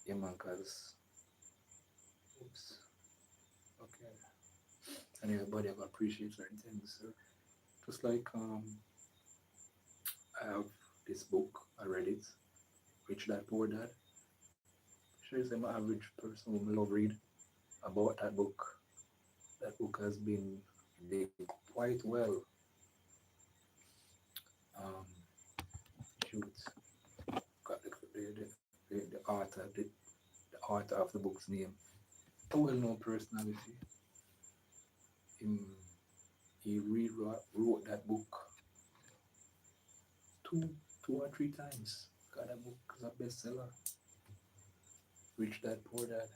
Yeah man, cause oops. Okay. And everybody have appreciate certain things. So just like I have this book, I read it, Rich Dad Poor Dad. Shows I'm an average person who love read about that book. That book has been did quite well. Um, shoot, got the the author of the book's name. A well-known personality. Him, he rewrote that book two, 2 or 3 times. Got that book is a bestseller. Rich Dad Poor Dad.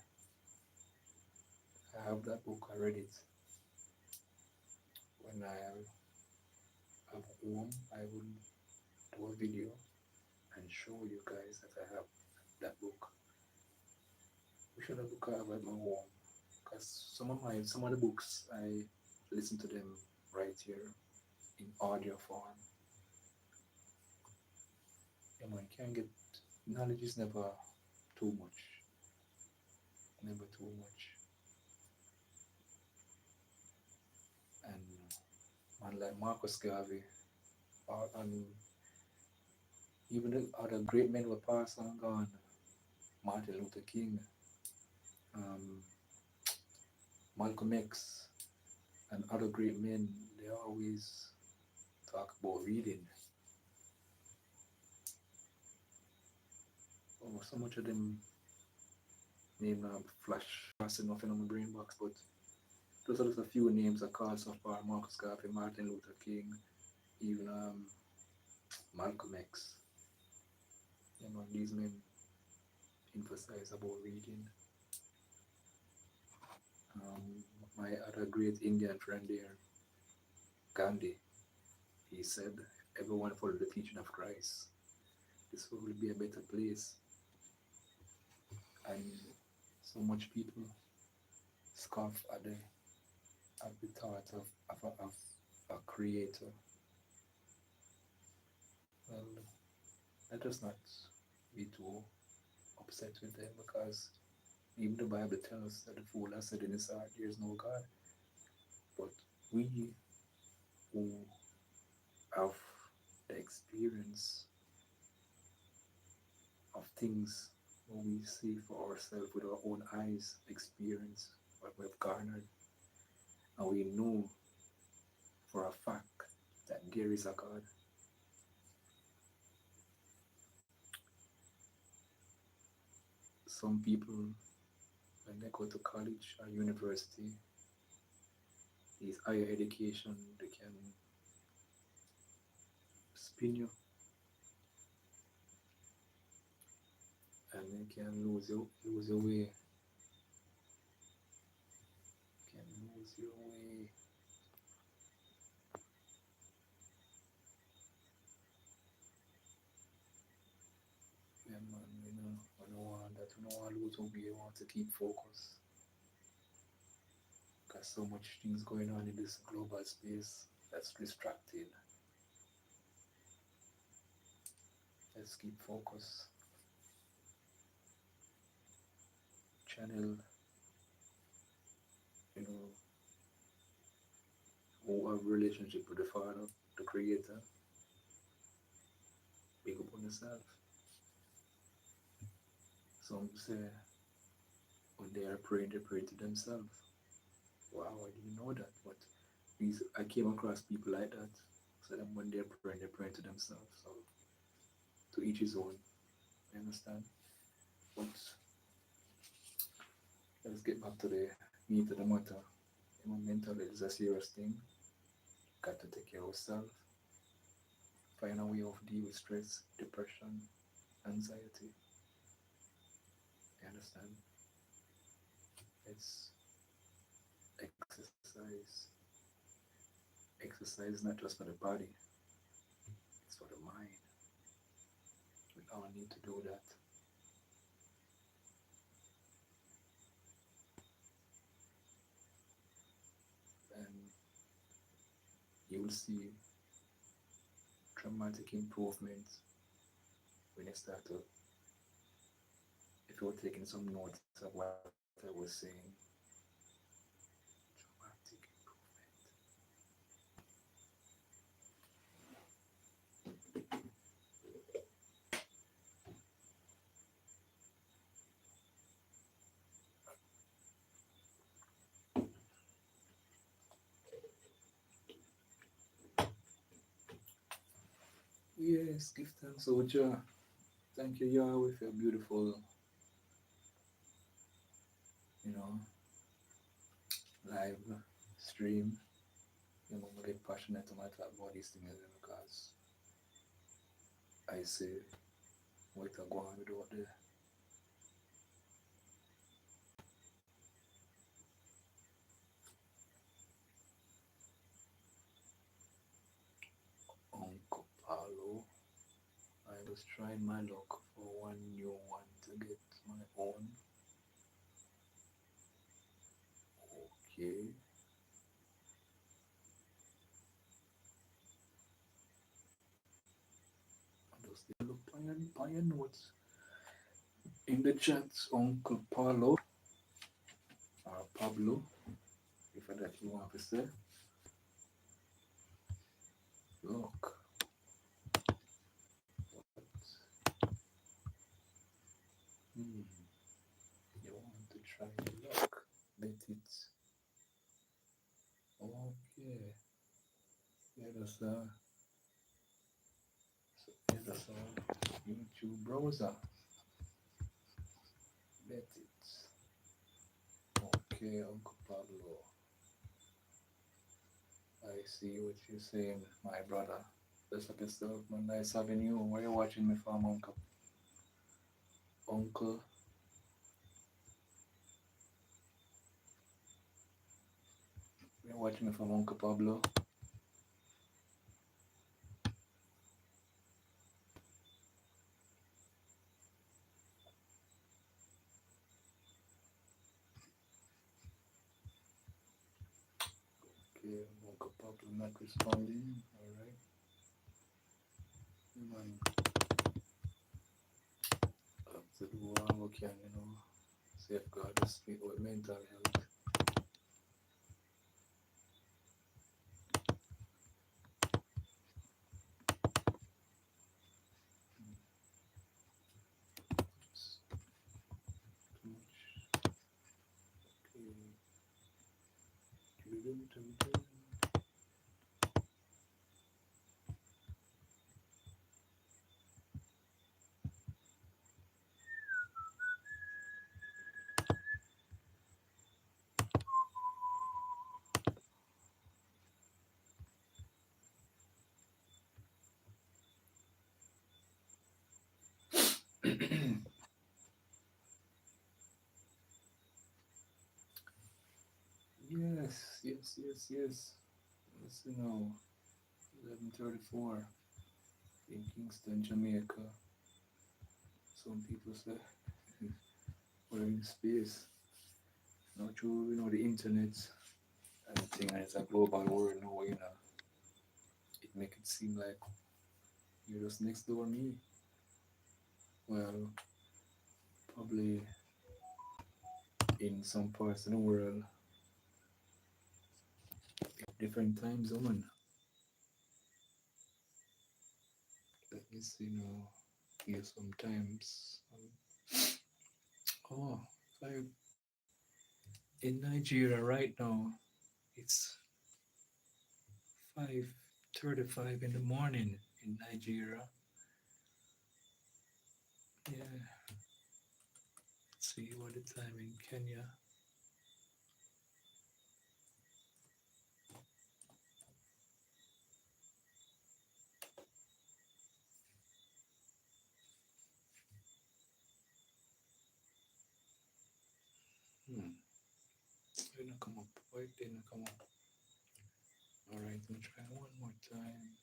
I have that book. I read it. when I have home, I will do a video and show you guys that I have that book. We should have book I have at my home because some of the books I listen to them right here in audio form. Yeah, man, can't get knowledge is never too much, never too much. And man like Marcus Garvey, and even the other great men were passed on gone. Martin Luther King, um, Malcolm X, and other great men, they always talk about reading. Oh, so much of them name flash passing nothing on my brain box, but those are just a few names I call so far: Marcus Garvey, Martin Luther King, even Malcolm X. You know, these men emphasize about reading. Um, my other great Indian friend there, Gandhi, he said, if everyone follow the teaching of Christ, this world will be a better place. And so much people scoff at the thought of a creator. Well, let us not be too upset with them because even the Bible tells us that the fool has said in his heart, there is no God. But we who have the experience of things when we see for ourselves with our own eyes, experience what we've garnered, and we know for a fact that there is a God. Some people, when they go to college or university, these higher education, they can spin you and you can lose your way. Can lose your way. Yeah, man, we don't want that. We don't want to lose our way. We want to keep focus. Because so much things going on in this global space that's distracting. Let's keep focus. Channel, you know, who have relationship with the Father, the Creator. Big up on yourself. Some say when they are praying, they pray to themselves. Wow, I didn't know that. But I came across people like that. So that when they're praying to themselves. So to each his own. You understand? But let's get back to the meat of the matter. You know, mental health is a serious thing. Got to take care of yourself. Find a way of deal with stress, depression, anxiety. You understand? It's exercise. Exercise is not just for the body, it's for the mind. We all need to do that. And you will see dramatic improvements when you start to, if you're taking some notes of what I was saying, dramatic improvement. Yes, give thanks, Oja. Thank you, Yahweh, for your beautiful, you know, live stream. You know, I get passionate when I talk about these things because I say what I go on without the just trying my luck for one new one to get my own. Okay. Just look on your notes. In the chat, Uncle Paulo or Pablo, if that you want to say. Look, hmm, you want to try your luck. Bet it. Okay. Yeah, that's a YouTube browser. Bet it. Okay, Uncle Pablo. I see what you're saying, my brother. That's like yourself, man. Nice having you. Where you watching me from, Uncle? Uncle, you're watching me from Uncle Pablo. Okay, Uncle Pablo not responding. All right, man. Have to do all we can, safeguard the speak with mental health. It's too much. Okay. Yes, yes, yes, yes. Listen now. 11:34 in Kingston, Jamaica. Some people say we're in space. Not true, the internet and the thing, and it's a global world now, It make it seem like you're just next door me. Well, probably in some parts of the world, different time zone. Let me see now. Here sometimes. Oh, like in Nigeria right now, it's 5:35 in the morning in Nigeria. Yeah, let's see what the time in Kenya. Hmm. Didn't come up. Why it didn't come up? All right, let me try one more time.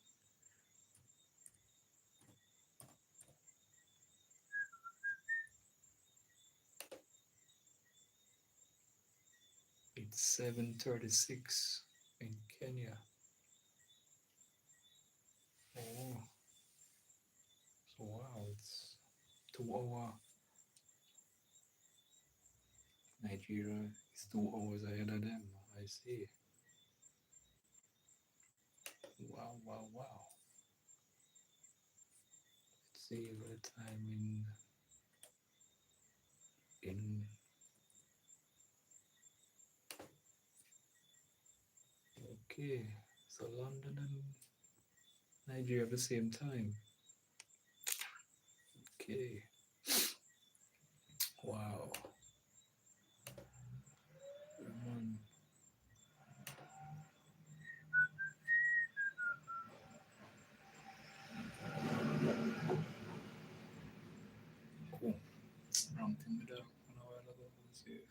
It's 7:36 in Kenya. Oh, so wow, it's 2 hour. Nigeria is 2 hours ahead of them. I see. Wow, wow, wow. Let's see what the time in okay. So London and Nigeria at the same time. Okay. Wow. Man. Cool. Wrong thing with that one a while ago. Let's see.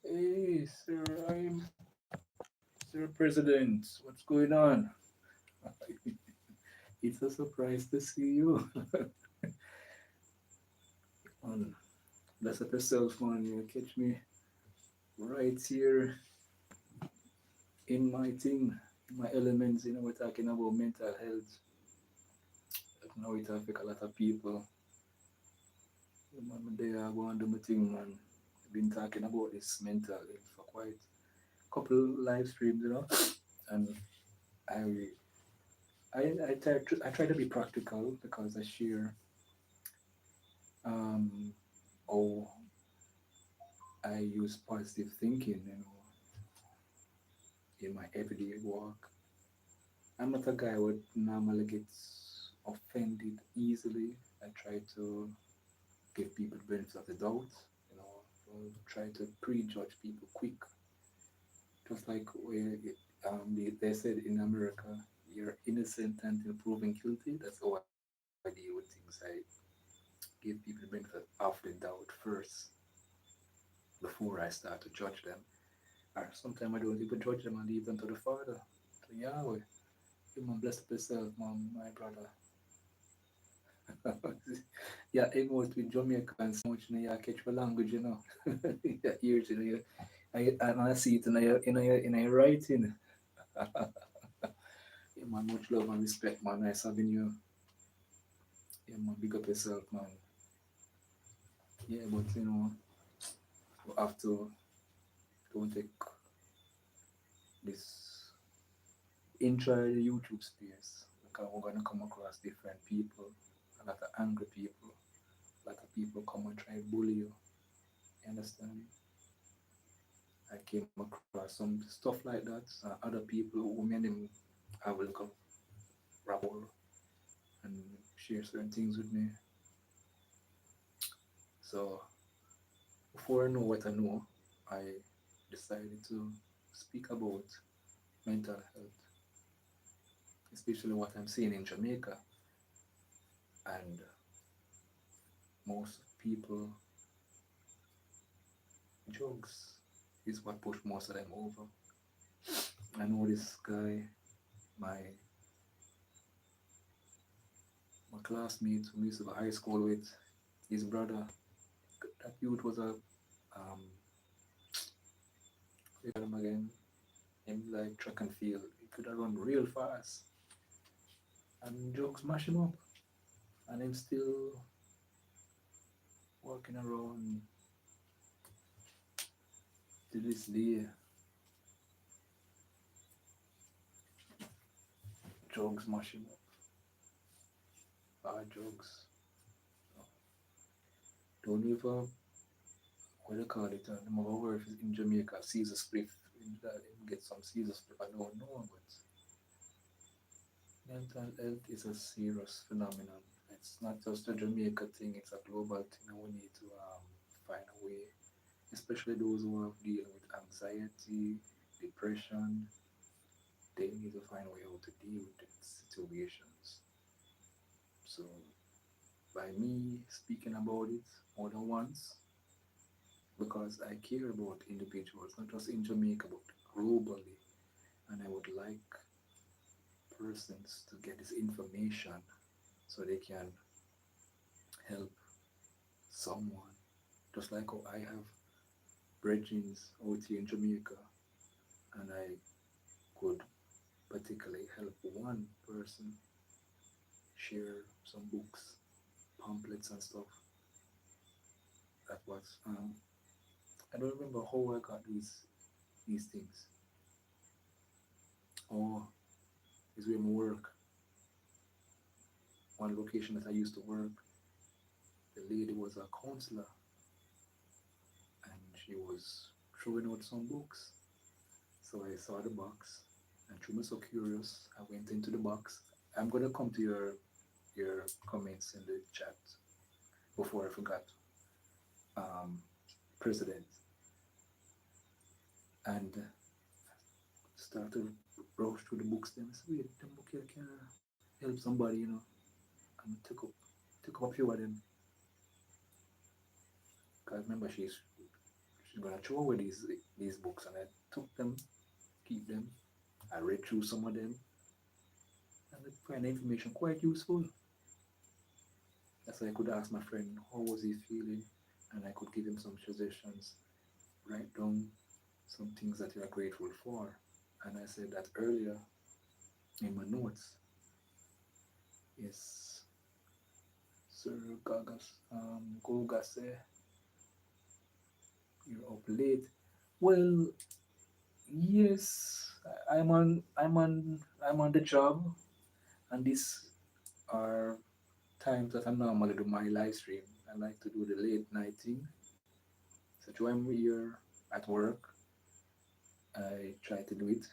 Hey, sir, I'm Mr. President, what's going on? It's a surprise to see you. Man, bless up yourself, man. You catch me right here in my thing, in my elements. We're talking about mental health. Now it affect a lot of people. Man, they are going to do my thing, man. I've been talking about this mental health for quite a couple live streams. And I I try to be practical because I share um how I use positive thinking, in my everyday work. I'm not a guy who normally gets offended easily. I try to give people the benefit of the doubt, don't try to prejudge people quick. Just like they said in America, you're innocent until proven guilty. That's how I deal with things. I give people the benefit of the doubt first before I start to judge them. Or sometimes I don't even judge them and leave them to the Father, to Yahweh. You man bless up yourself, man, my brother. Yeah, emote with Jamaicans so much, you catch my language, Your ears, and I see it in your writing. Yeah, man, much love and respect, man. Nice having you. Yeah, man, big up yourself, man. Yeah, but we have to don't take this intro the YouTube space because we're gonna come across different people, a lot of angry people, a lot of people come and try to bully you. You understand? I came across some stuff like that. Other people who made them have a little rapport and share certain things with me. So before I know what I know, I decided to speak about mental health, especially what I'm seeing in Jamaica. And most people, drugs is what push most of them over. I know this guy, my my classmate who used to go high school with, his brother. That youth was a they call him again. Him like track and field. He could have run real fast, and drugs mash him up, and him still walking around to this day. Drugs mash him up. Hard drugs. Don't even what do you call it? The mother word in Jamaica, Caesar spliff. Get some Caesar spliff. I don't know, but mental health is a serious phenomenon. It's not just a Jamaica thing; it's a global thing, and we need to find a way, especially those who are dealing with anxiety, depression. They need to find a way how to deal with these situations. So, by me speaking about it more than once, because I care about individuals, not just in Jamaica, but globally, and I would like persons to get this information so they can help someone. Just like how I have brethren out here in Jamaica, and I could particularly help one person share some books, pamphlets, and stuff. That was I don't remember how I got these things. Oh, is where my work. One location that I used to work, the lady was a counselor, and she was throwing out some books. So I saw the box, and through me so curious, I went into the box. I'm gonna come to your comments in the chat before I forgot. Um, President, and start to browse through the books. Then I said, wait, them book here can help somebody. And took up a few of them. Cause remember she's gonna throw away these books, and I took them, keep them. I read through some of them and I find the information quite useful. That's why I could ask my friend how was he feeling and I could give him some suggestions. Write down some things that you are grateful for. And I said that earlier in my notes. Yes, Sir Goga say you're up late. Well, yes, I'm on the job, and these are times that I normally do my live stream. I like to do the late night thing. So when I'm here at work, I try to do it.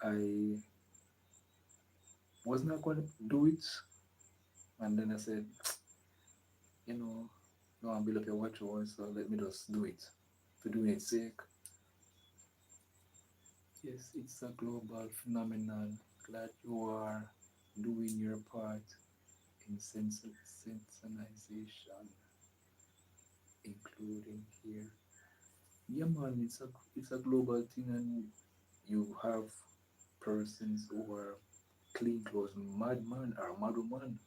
I was not going to do it, and then I said, you know, no, I'm build up your watch hours, so let me just do it. For doing its sake. Yes, it's a global phenomenon. Glad you are doing your part in sensitization, including here. Yeah, man, it's a global thing, and you have persons who are clean clothes madman or madwoman.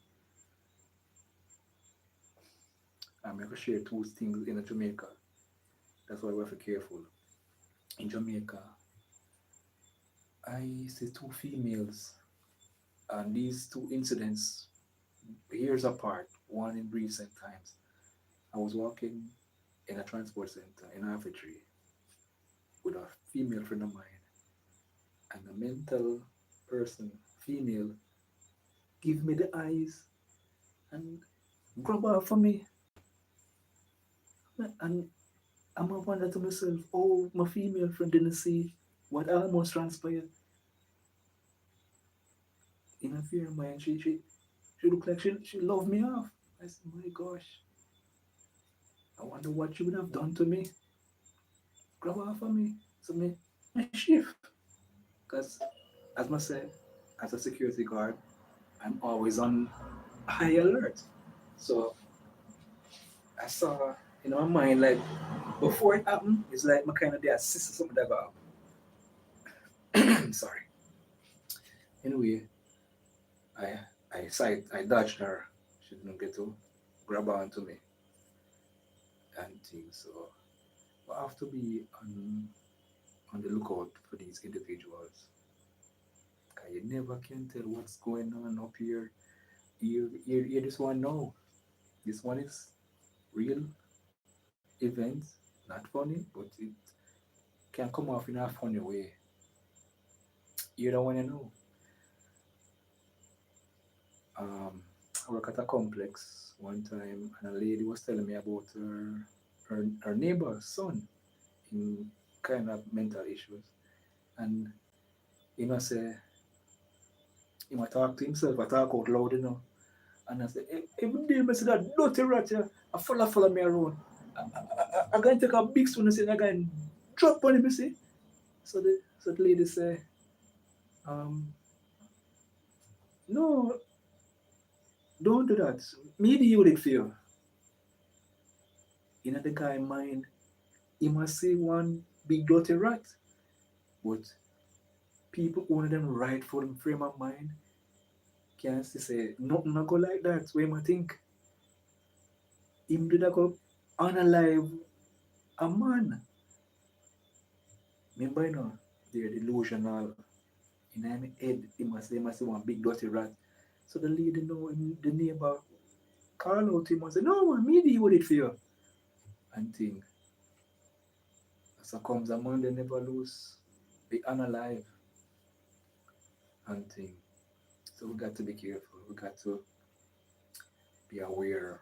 I'm going to share two things in Jamaica. That's why we have to be careful. In Jamaica, I see two females, and these two incidents years apart, one in recent times. I was walking in a transport center in Tree with a female friend of mine, and a mental person, female, give me the eyes and grab her for me. And I'm a wonder to myself, oh, my female friend didn't see what almost transpired in her fear mind. She looked like she loved me off. I said, my gosh, I wonder what she would have done to me. Grab her for me. So me shift. Because, as I said, as a security guard, I'm always on high alert. So I saw in my mind, like, before it happened, it's like my kind of day assist something that got up. Sorry. Anyway, I I dodged her. She didn't get to grab onto me and things. So I have to be on the lookout for these individuals. Cause you never can tell what's going on up here. You just want to know. This one is real event, not funny, but it can come off in a funny way. You don't want to know. Um, I work at a complex one time, and a lady was telling me about her neighbor's son in kind of mental issues, and he must say he might talk to himself, I talk out loud, and I say, every day I say that dirty rat here, I follow me around. I going to take a big spoon and say, I going drop on him, you see. So the lady say, um, no, don't do that. Me deal with it for you. In the guy mind, he must see one big dirty rat. But people own them rightful frame of mind can't say nothing not go like that. Where I think him did go unalive a man. Remember they're delusional. In my head, he must see one big dirty rat. So the lady know him, the neighbor call out to him and say, no man, me deal with it for you. And think, so comes a man they never lose. Be unalive and think. So we got to be careful. We got to be aware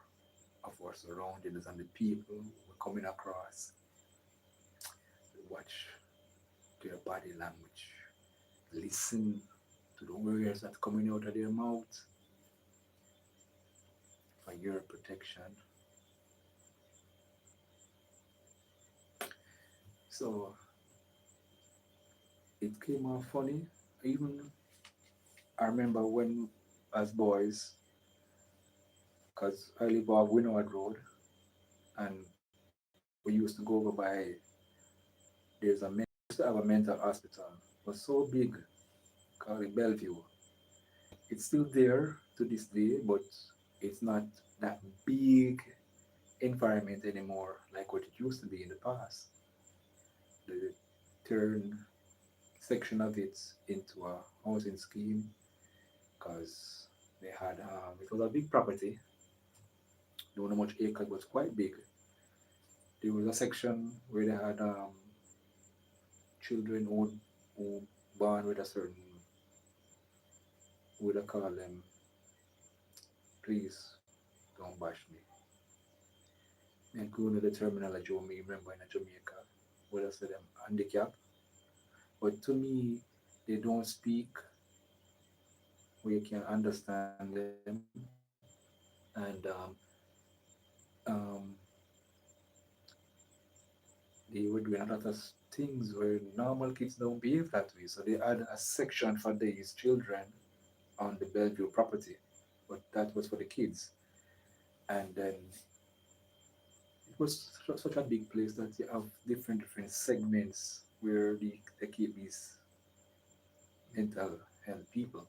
of our surroundings and the people we're coming across. Watch their body language. Listen to the words that coming out of their mouth for your protection. So it came out funny. Even I remember when as boys, because I live off Winoward Road, and we used to go over by there's a used to have a mental hospital. was so big, called it Bellevue. It's still there to this day, but it's not that big environment anymore like what it used to be in the past. They turned section of it into a housing scheme because they had it was a big property. Don't know how much acre, it was quite big. There was a section where they had children who born with a certain, what would I call them? Please don't bash me. Me go to the terminology what me remember in Jamaica. What I say them handicap. But to me, they don't speak where you can understand them. And um, they were doing a lot of things where normal kids don't behave that way. So they had a section for these children on the Bellevue property, but that was for the kids. And then it was such a big place that you have different segments where they keep these mental health people.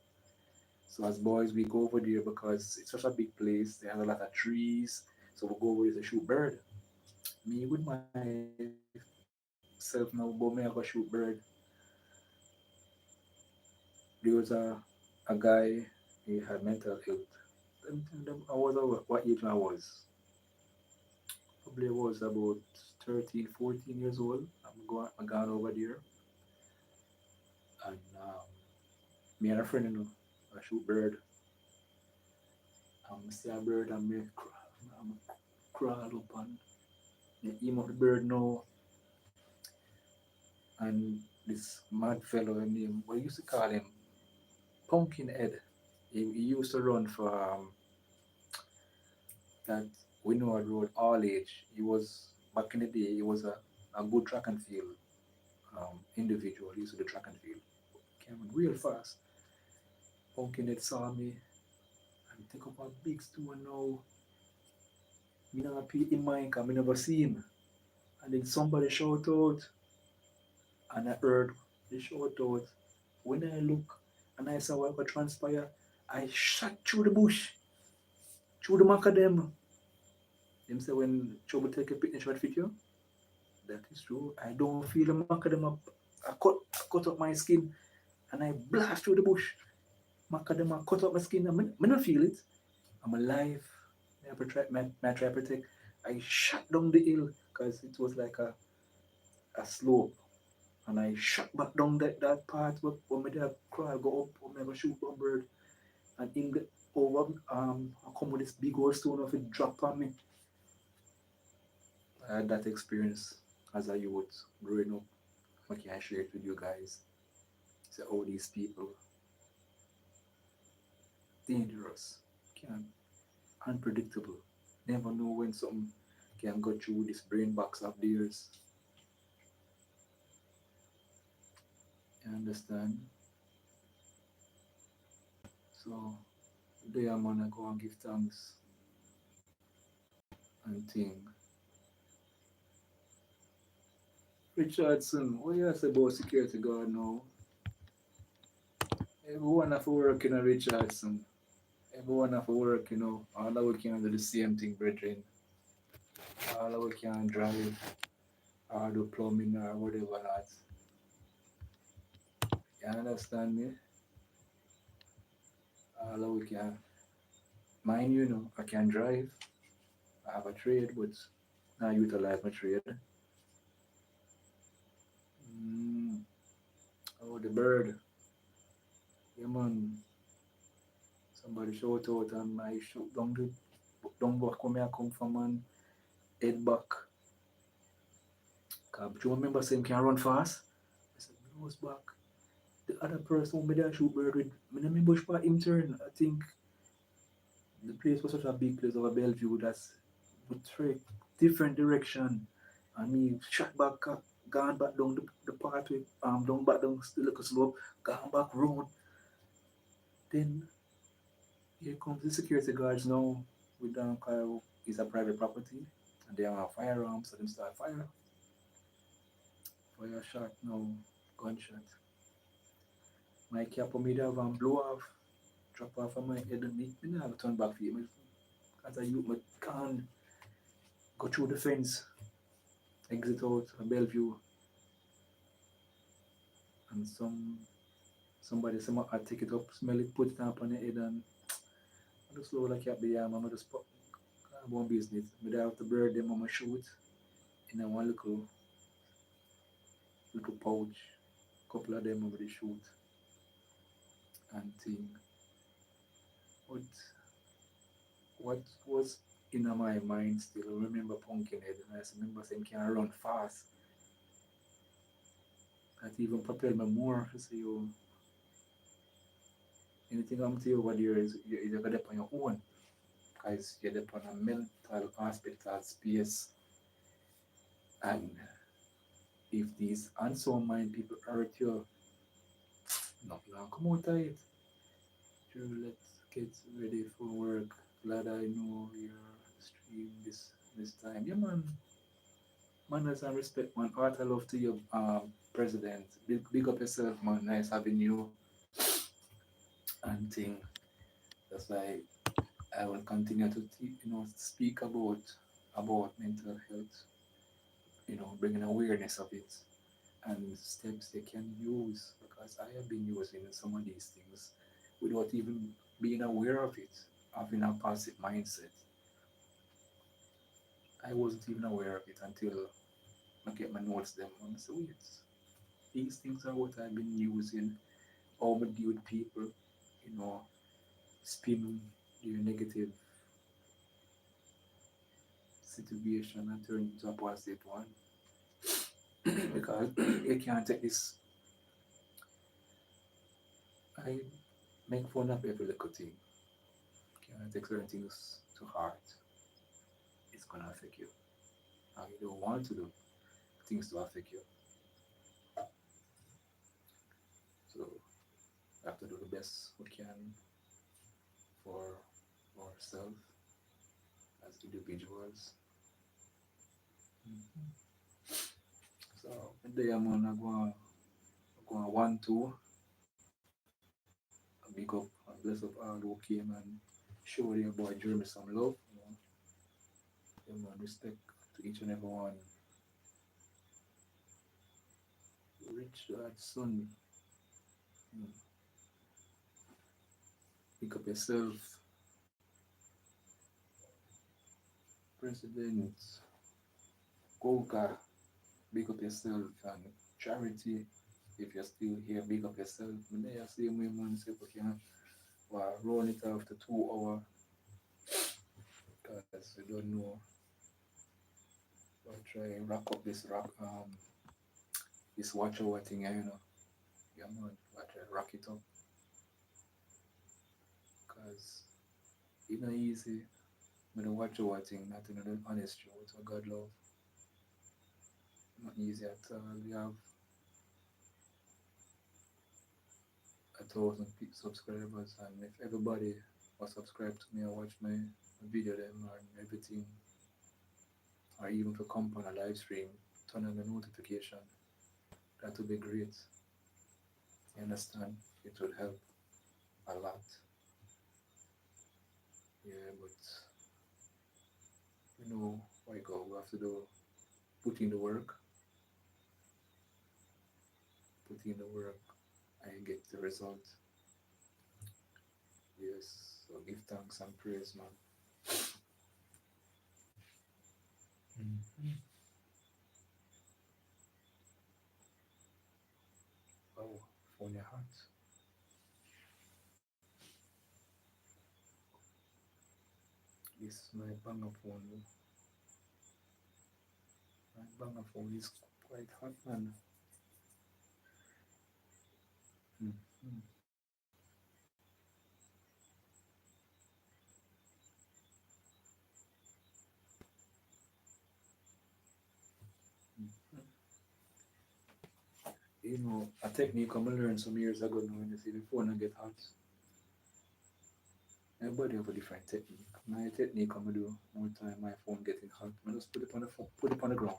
So as boys, we go over there because it's such a big place. They have a lot of trees, so we go over there to shoot bird. Me with myself now, but me I go shoot bird. There was a guy, he had mental health. I was what age I was. Probably was about 13, 14 years old. I gone over there, and me and a friend, I shoot bird. See a bird and I'm crawl up and aim at the bird now. And this mad fellow named, we used to call him Pumpkinhead. He used to run for that Winward Road all age. He was, back in the day, he was a good track and field individual. He used to do track and field. Came real fast. Pumpkinhead saw me and take up a big stone now. Me not pay him mind because I never see him. And then somebody shout out and I heard the shout out. When I look and I saw what transpire, I shot through the bush, through the macadam. Them say when trouble take a picnic shot fit you. That is true. I don't feel the macadam up. I cut up my skin and I blast through the bush. Macadam I cut up my skin and I don't feel it. I'm alive. I try protect. I shot down the hill because it was like a slope. And I shot back down that part where my dad crawl go up, where I shoot one bird. And him get over, I come with this big old stone of it drop on me. I had that experience as a youth growing up. I can share it with you guys. So all these people, dangerous, can unpredictable. Never know when something can go through this brain box of theirs. You understand? So there man I go and give thanks and think. Richardson, what you say about security guard now? Everyone have to work in a Richardson. Everyone have to work, All of we can do the same thing, brethren. All of we can drive or do plumbing or whatever not. You understand me? All of we can. Mind you, I can drive. I have a trade, but I utilize my trade. Mm. Oh, the bird. Yeah, man. Somebody shout out and I shoot down back where I come from and head back. Cause you remember saying can run fast? I said, nose back. The other person who made that shoot bird with, I mean, bush part him turn. I think the place was such a big place over Bellevue that's would take different direction. And me shot back, gone back down the pathway, down back down the little slope, gone back round. Then here comes the security guards now with Kyle is a private property and they have a firearm, so them start fire. Fire shot now, gunshot. my cap on me there and blow off, drop off on my head and me never turn back for you. As a youth, I can't go through the fence, exit out of Bellevue, and somebody say I take it up, smell it, put it up on the head, and I just slow like up the arm, I'm just pop one business. But I have the bird them on my shoot in a one little pouch, couple of them over the shoot and thing. What what was in my mind still? I remember Pumpkinhead and I remember saying can run fast. That even propelled me more to say you anything I'm to you over there is you're gonna on your own. Because you're on a mental hospital space and if these unsound mind people hurt you, nothing will come out of it. Sure, let's get ready for work. Glad I know you're stream this time. Yeah man, manners and respect man. Heart I love to you, president. Big up yourself man, nice having you and thing. That's why I will continue to speak about mental health, bringing awareness of it and steps they can use because I have been using some of these things without even being aware of it, having a passive mindset. I wasn't even aware of it until I get my notes them and so wait, these things are what I've been using all my deal with people, you know, spin your negative situation and turn it into a positive one. Because you can't take this I make fun of every little thing. Can't take certain things to heart. It's gonna affect you. And you don't want to do things to affect you. So we have to do the best we can for ourselves as individuals. Mm-hmm. So today I'm gonna go on 1 2 big up and bless up all who came and show your boy Jeremy some love. Respect to each and every one. Rich son, you know, pick up yourself, President Koga, big up yourself and charity. If you're still here, big up yourself. When they are same way man say we can run it after 2 hours because we don't know. But try and rock up this watch hour thing, Yeah man, but try rock it up because it's not easy. When the watch hour thing, not in the honest truth, what God love. Not easy at all. We have 1,000 subscribers and if everybody was subscribed to me or watch my video them and everything or even to come on a live stream, turn on the notification, that would be great. You understand? It would help a lot. Yeah, but why go? We have to put in the work, put in the work and get the result. Yes, so give thanks and praise, man. Mm-hmm. Oh, phone your heart. This my banger phone. My banger phone is quite hot, man. Mm-hmm. Mm-hmm. A technique I learned some years ago now when you see the phone and get hot. Everybody have a different technique. My technique I'm do more time my phone getting hot. I just put it on the phone, put it on the ground.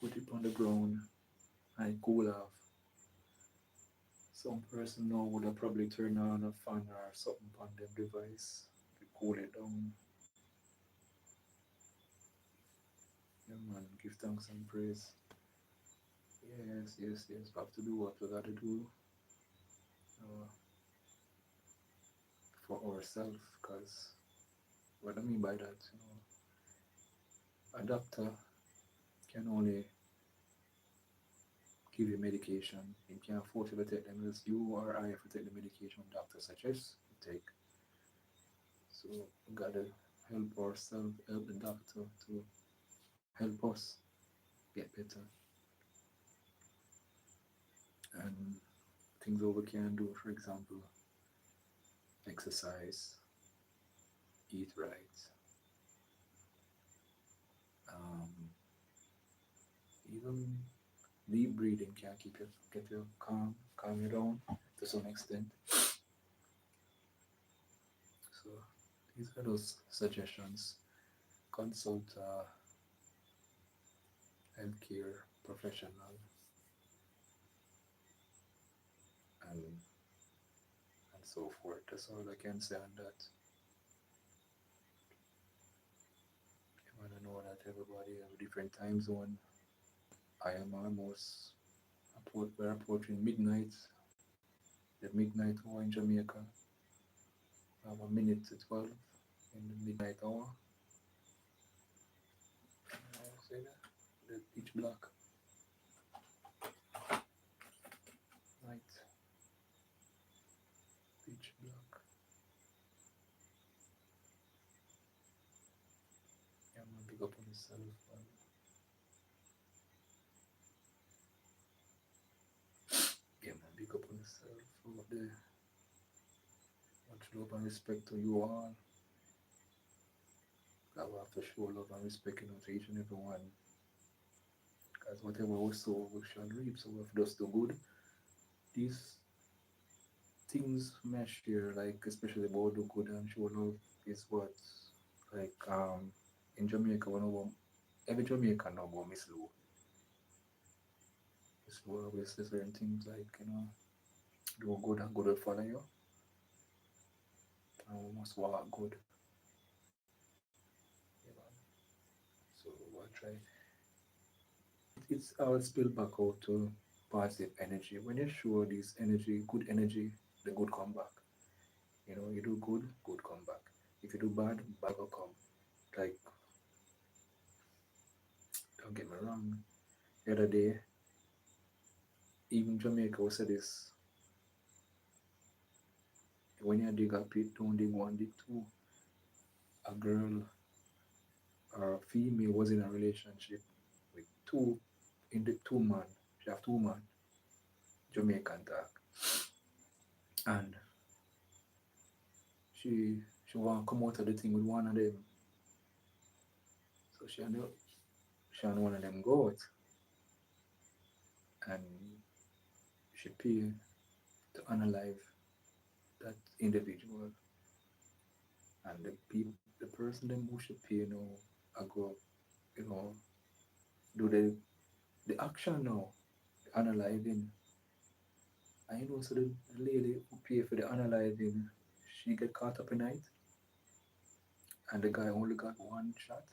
Put it on the ground and cool off. Some person now would have probably turned on a fan or something on them device to cool it down. Yeah, man, give thanks and praise. Yes, yes, yes. We have to do what we got to do uh, for ourselves. Because what I mean by that, a doctor can only give you medication. He can't force you to take them. It's you or I have to take the medication doctor suggests you take. So we gotta help ourselves, help the doctor to help us get better. And things that we can do, for example, exercise, eat right, um, even deep breathing can keep you get you calm you down to some extent. So these are those suggestions. Consult a healthcare professional and so forth. That's all I can say on that. You wanna know that everybody have a different time zone. I am almost we're approaching midnight, the midnight hour in Jamaica. I have a minute to 12 in the midnight hour. Say that? The pitch black night, pitch black. Yeah, man, big up on yourself, man. Yeah, man, big up on yourself. Out there. Much love and respect to you all. I will have to show love and respect to each and every one. Because whatever we sow, we shall reap. So we have to just do good. These things may share, like especially about do good and show love, is what like in Jamaica when we every Jamaican now go miss Lou. Miss Lou always say certain things like, do good and good will follow you. And we must walk good. You know. So I try. It's all spill back out to positive energy. When you show this energy, good energy, the good come back. You do good, good come back. If you do bad, bad will come. Like, don't get me wrong. The other day, even Jamaica was said this: when you dig a pit, don't dig one, dig two. A girl or a female was in a relationship with in the two man. She have two man, Jamaican talk, and she want to come out of the thing with one of them. So she and one of them go out, and she pay to unalive that individual, and the person them who should pay, I go, you know, do the action now, the unaliving. And so the lady who pay for the unaliving, she get caught up in it, and the guy only got one shot.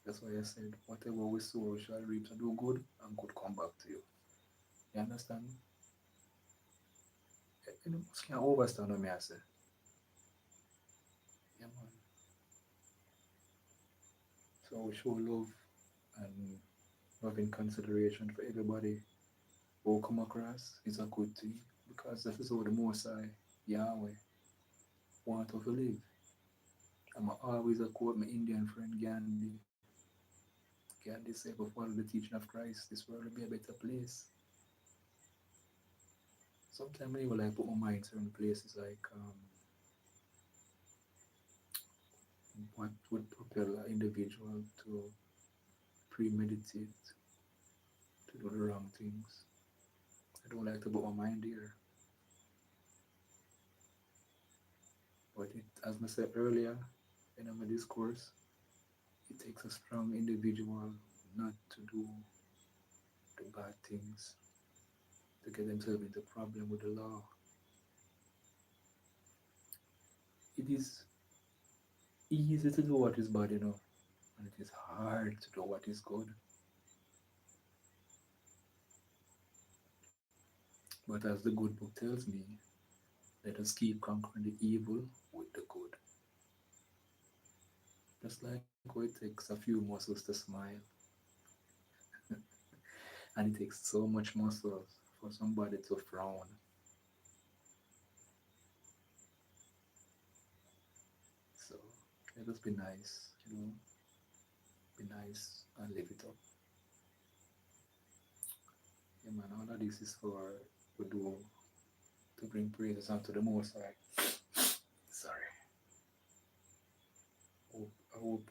That's why I said, whatever we sow, we shall reap. So do good, and good come back to you. You understand? You must can't overstand what me I say. Yeah, man. So we show love and loving consideration for everybody who come across is a good thing, because that is how the Most High, Yahweh, want us to live. I'm always a quote my Indian friend Gandhi. Gandhi said, "But follow the teaching of Christ, this world will be a better place." Sometimes I will like put my mind in certain places like what would propel an individual to premeditate, to do the wrong things. I don't like to put my mind there. But as I said earlier in my discourse, it takes a strong individual not to do the bad things. to get themselves into problem with the law. It is easy to do what is bad, and it is hard to do what is good. But as the good book tells me, let us keep conquering the evil with the good. Just like how it takes a few muscles to smile, and it takes so much muscles for somebody to frown. So let us be nice, be nice and live it up. Yeah, man, all of this is for we do to bring praises unto the Most High. Sorry. I hope.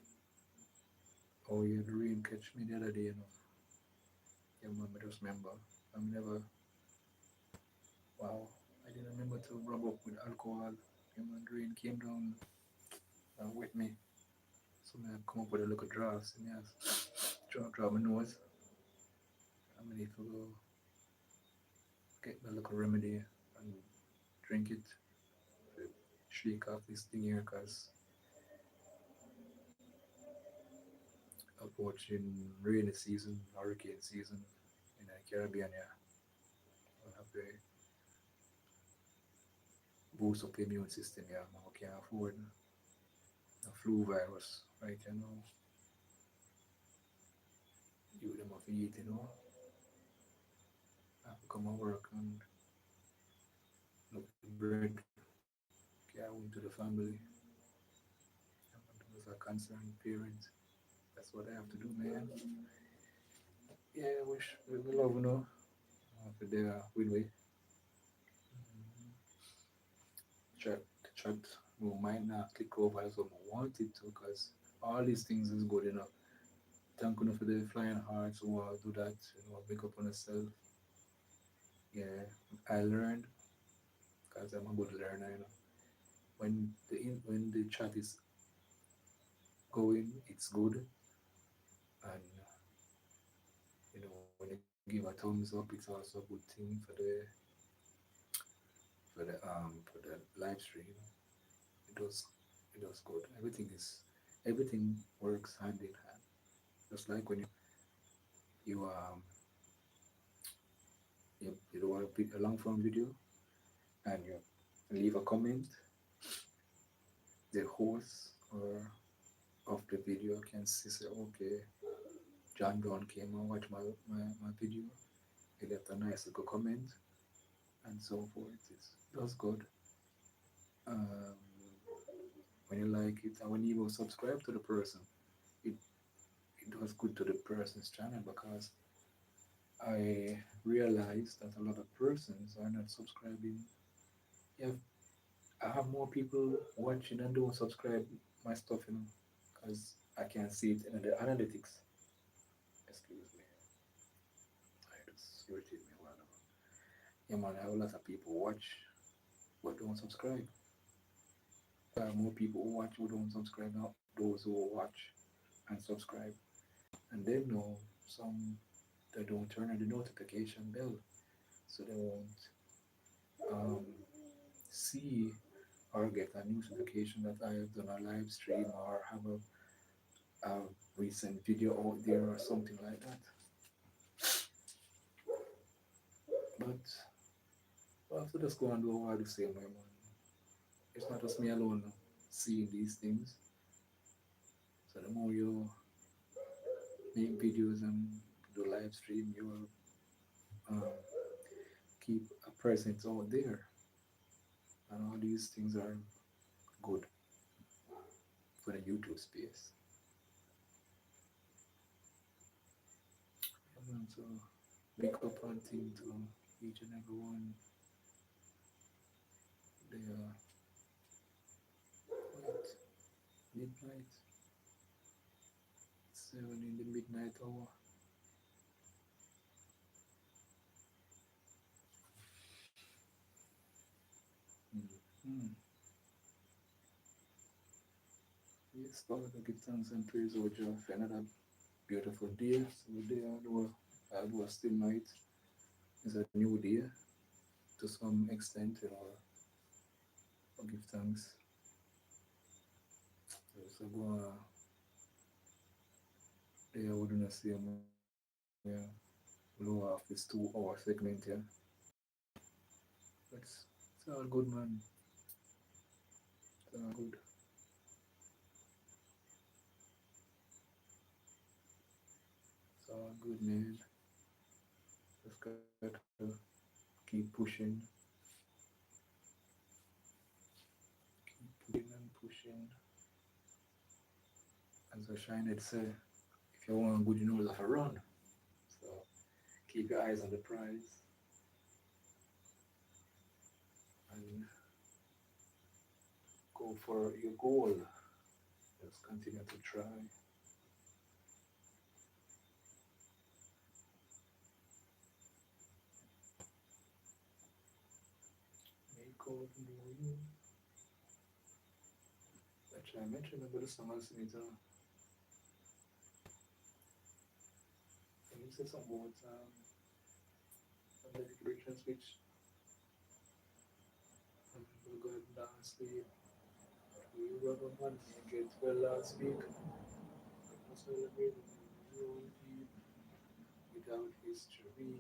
Oh yeah, the rain catch me the other day. Yeah, man, I just remember. I'm never. Wow, I didn't remember to rub up with alcohol. Yeah, man, the rain came down and wet me. So I come up with a little draft. And I draw my nose. I need to go get my little remedy and drink it to shake off this thing here because approaching rainy season, hurricane season in the Caribbean. Yeah, I'll have to boost up the immune system. Yeah, man, we can't afford a flu virus, right? You them have to eat, I have to come and work and look the bread, carry home to the family. Those are concerned parents. That's what I have to do, man. Yeah, I wish we love, for there with we. Chat, chat, we might not click over as we wanted to because all these things is good, Thank you for the flying hearts who do that, pick up on yourself. Yeah, I learned because I'm a good learner, when the chat is going, it's good, and when you give a thumbs up, it's also a good thing for the live stream. It does it does good. Everything works hand in hand. Just like when you you do a long form video and you leave a comment, the host or of the video can see say, okay, John Brown came and watched my video. He left a nice little comment and so forth. It does good. Um, when you like it and when you will subscribe to the person, it, it does good to the person's channel because I realized that a lot of persons are not subscribing. Yeah, I have more people watching and don't subscribe my stuff, because I can see it in the analytics. Excuse me, I just irritated me a while ago. Yeah, man, I have a lot of people watch but don't subscribe. I have more people who watch who don't subscribe now. Those who watch and subscribe, and they know some they don't turn on the notification bell, so they won't um, see or get a notification that I have done a live stream or have a recent video out there or something like that. But we'll have to just go and do all the same way, man. It's not just me alone seeing these things. So the more you make videos and do live stream, you will keep a presence out there. And all these things are good for the YouTube space. And so big up on thing to each and every one. They are wait, midnight, 7 in the midnight hour. Mm-hmm. Yes, Father, give thanks and praise, O Jah, for another beautiful day. So the day, although a still night, It's a new day to some extent, you know. I give thanks. So go there wouldn't see me blow off this 2 hour segment here. But it's all good, man. It's all good. It's all good, man. Just gotta keep pushing, keep pushing and pushing. As a Shine say, if you want good, you know, you have to run. So keep your eyes on the prize and go for your goal. Just continue to try. Make God know you. Actually, I mentioned about the song I sing it. Can you say something about the vibrations which will go ahead and dance sleep? We rubber man get well last week. I celebrate your deep without history.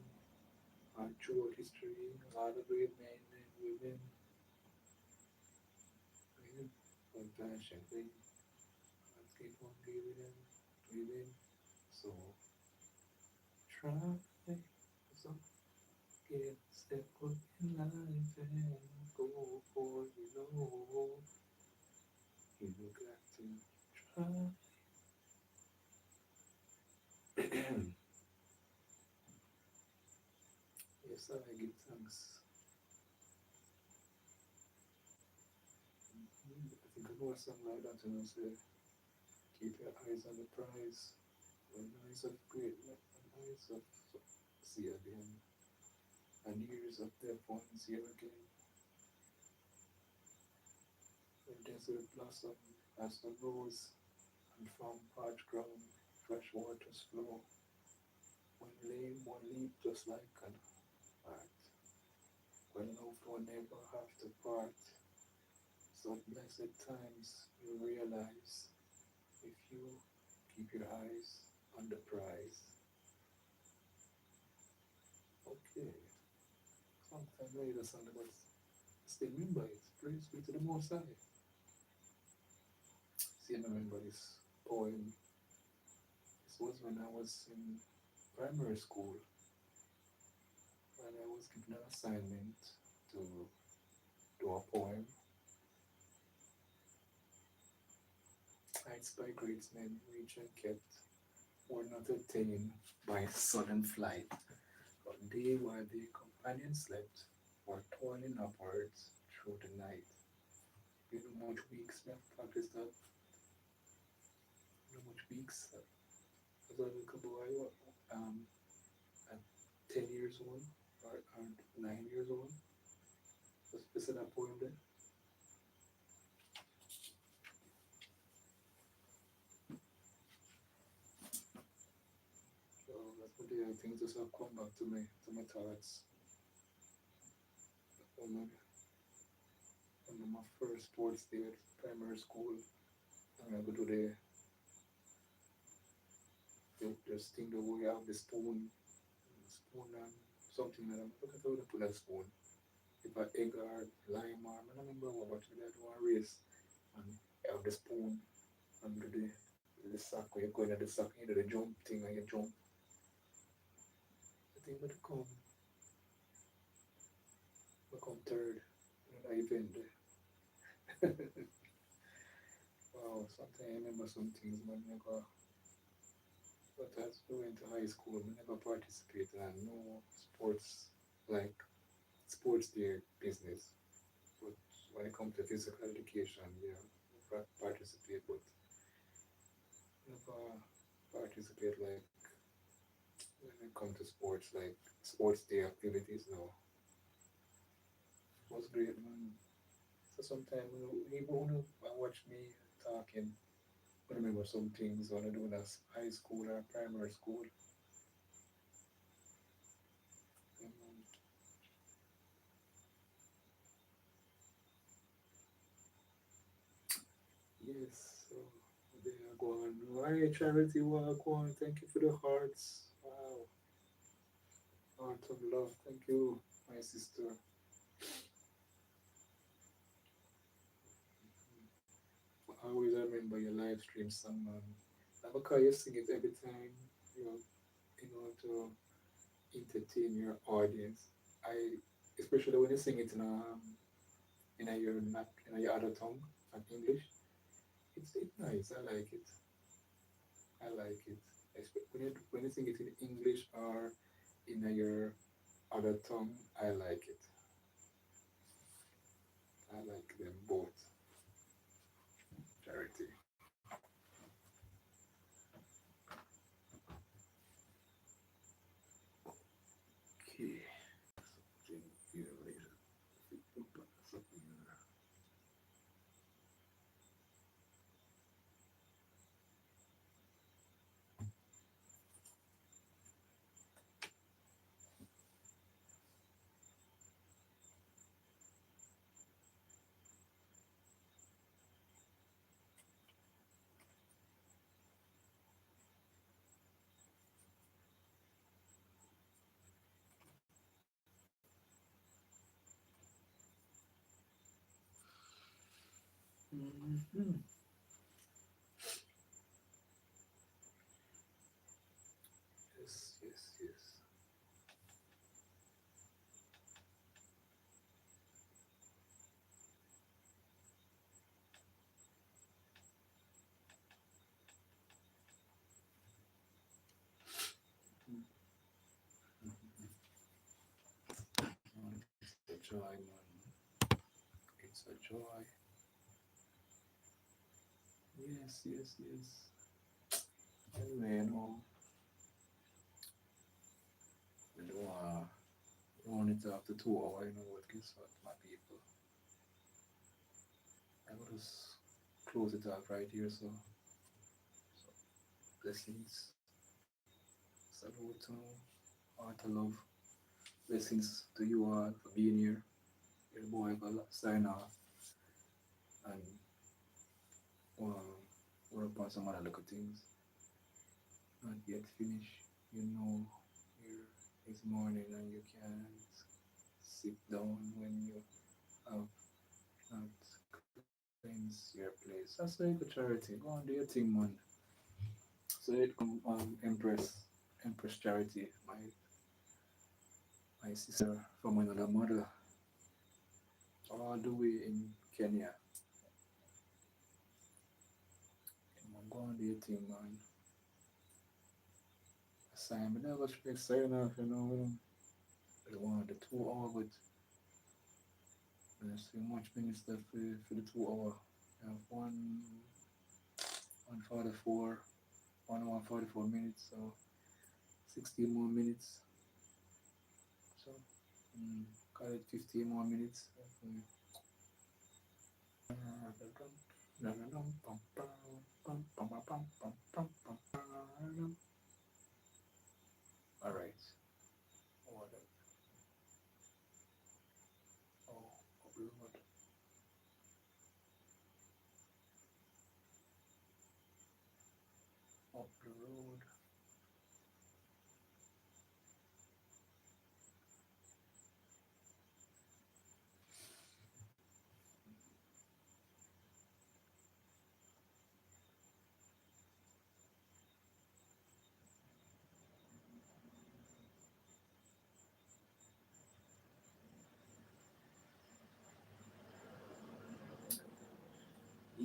And throughout history, all the great men and women live compassionately. Let's keep on giving and giving. So try. So get step up in life and go for you know. You got to try. Yes, I give thanks. I think I know a song like that, you know, say, keep your eyes on the prize. When eyes of greatness and eyes of see again, and years of death once here again. When desert blossom as the rose, and from parched ground fresh waters flow. When lame one leap just like an art. When loved one never have to part. So blessed times you realize if you keep your eyes on the prize. Okay, sometime later Sunday, but still remember it. Praise be to the Most High. See, I remember this poem. This was when I was in primary school, and I was given an assignment to do a poem. Heights by great men reach and kept were not attained by sudden flight, but they, while their companions slept, were toiling upwards through the night. You know much weeks we have practiced that. You know much weeks. As a little boy, um, at 10 years old or 9 years old, just listen that poem there. So that's what the things just have come back to my thoughts. One of, one of my first sports day at primary school, and I go to this thing that we have the spoon and something like that. Look at how they put that spoon. If I egg or lime or I don't remember what, but they do a race and have the spoon and do the sack where you go into the sack, you do the jump thing and you jump. I think but become third in that event there. Wow, sometimes I remember some things, man. Never, but as we went to high school, we never participated in no sports like sports day business. But when it comes to physical education, yeah, we participate, but never participate like when it comes to sports, like sports day activities. No, it was great, man. So sometimes even when I watch me talking, I remember some things when I do in high school or primary school. Yes, so they are going. Why charity walk on? Thank you for the hearts. Wow, heart of love. Thank you, my sister. I always remember your live stream song, man. Not because you sing it every time, you know, to entertain your audience. I, especially when you sing it in a your not in a your other tongue, not English. It's nice. I like it. I like it. When you sing it in English or in a your other tongue, I like it. I like them both. Charity. Okay. Something here later. Something here. Mm-hmm. Yes, yes, yes. Man, it's a joy, man. It's a joy. Yes, yes, yes. Anyway, we don't want it after 2 hours, what guess what, my people. I will just close it off right here, so blessings, salute, heart of love, blessings to you all for being here. Your boy will sign off and work on some other little things. Not yet finished, here is morning and you can't sit down when you have not cleansed your place. That's like a charity. Go on, do your thing, man. So it come Empress Charity, my sister from another mother, all the way in Kenya. Man, go on, do your thing, man. Simon, never expect sign off, I don't want the 2 hour, but there's so much minutes left for the 2 hour. I have 144, 1 hour 44 minutes, so 16 more minutes. So, call it 15 more minutes. All right. What? Oh, upload, upload.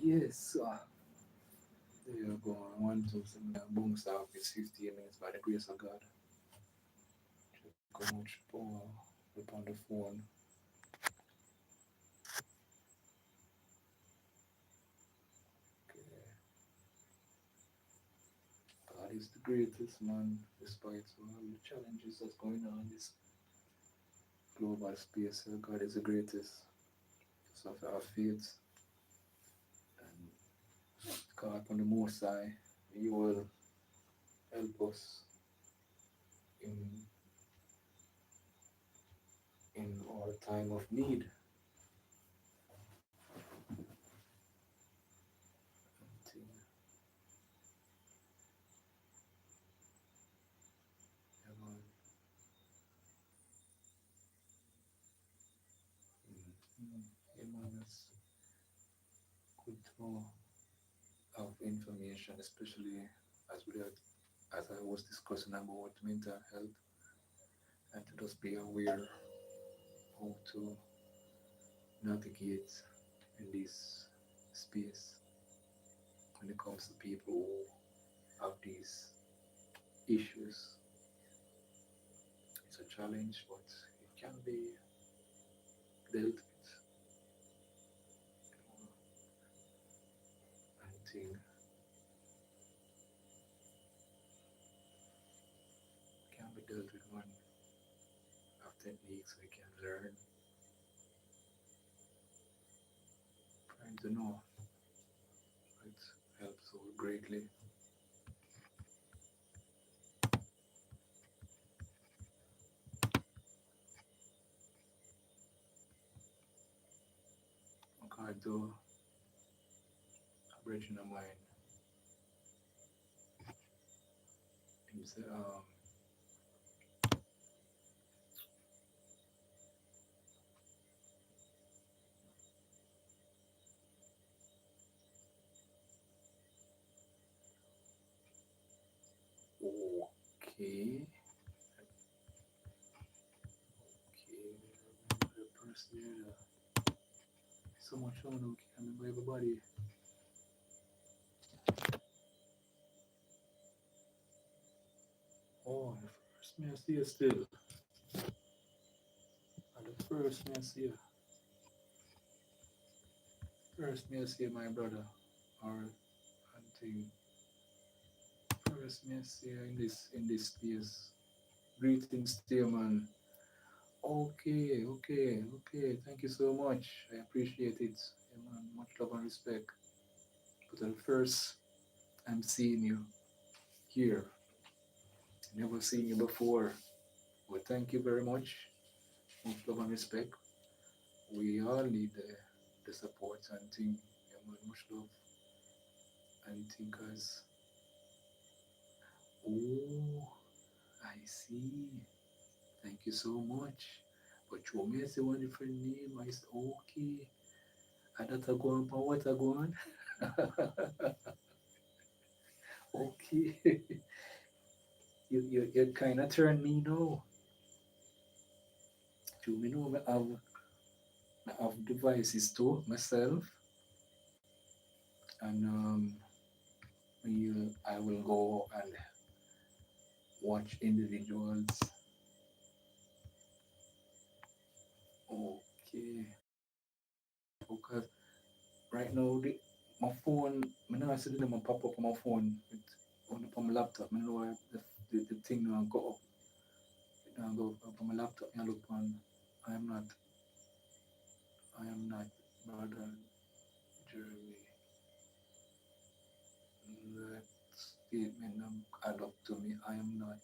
Yes. There you go. One, two, three. Boom stop is 15 minutes by the grace of God. Check how much power upon the phone. Okay. God is the greatest, man, despite all the challenges that's going on in this global space. God is the greatest. Just have to have faith and call upon the Most High. He will help us in our time of need. it's good to have information, especially as we are, as I was discussing about mental health, and to just be aware how to navigate in this space when it comes to people who have these issues. It's a challenge, but it can be dealt with. I think can be dealt with one of techniques we can learn, trying to know it helps so greatly. According to Aboriginal mind, he said, okay, okay, the person there, so much on, okay, I remember everybody. Oh, the first me I see you still. And the first me I see you. First me I see my brother. Or until first me I see you in this space. Greetings to you, man. Okay, okay, okay. Thank you so much. I appreciate it. Yeah, man. Much love and respect. But at first, I'm seeing you here. Never seen you before. But thank you very much. Much love and respect. We all need the support and thing. Yeah, man. Much love and think as. Oh, I see. Thank you so much. But you may say one different name. I said, okay. And that a go on, what a go on? Okay. You kind of turn me now. You me know I have devices too myself, and I will go and watch individuals. Okay, because right now my phone, I know I see them pop up on my phone with on my laptop. I know the thing now go up, now go up on my laptop. I look on. I am not. I am not brother Jeremy. That statement add up to me. I am not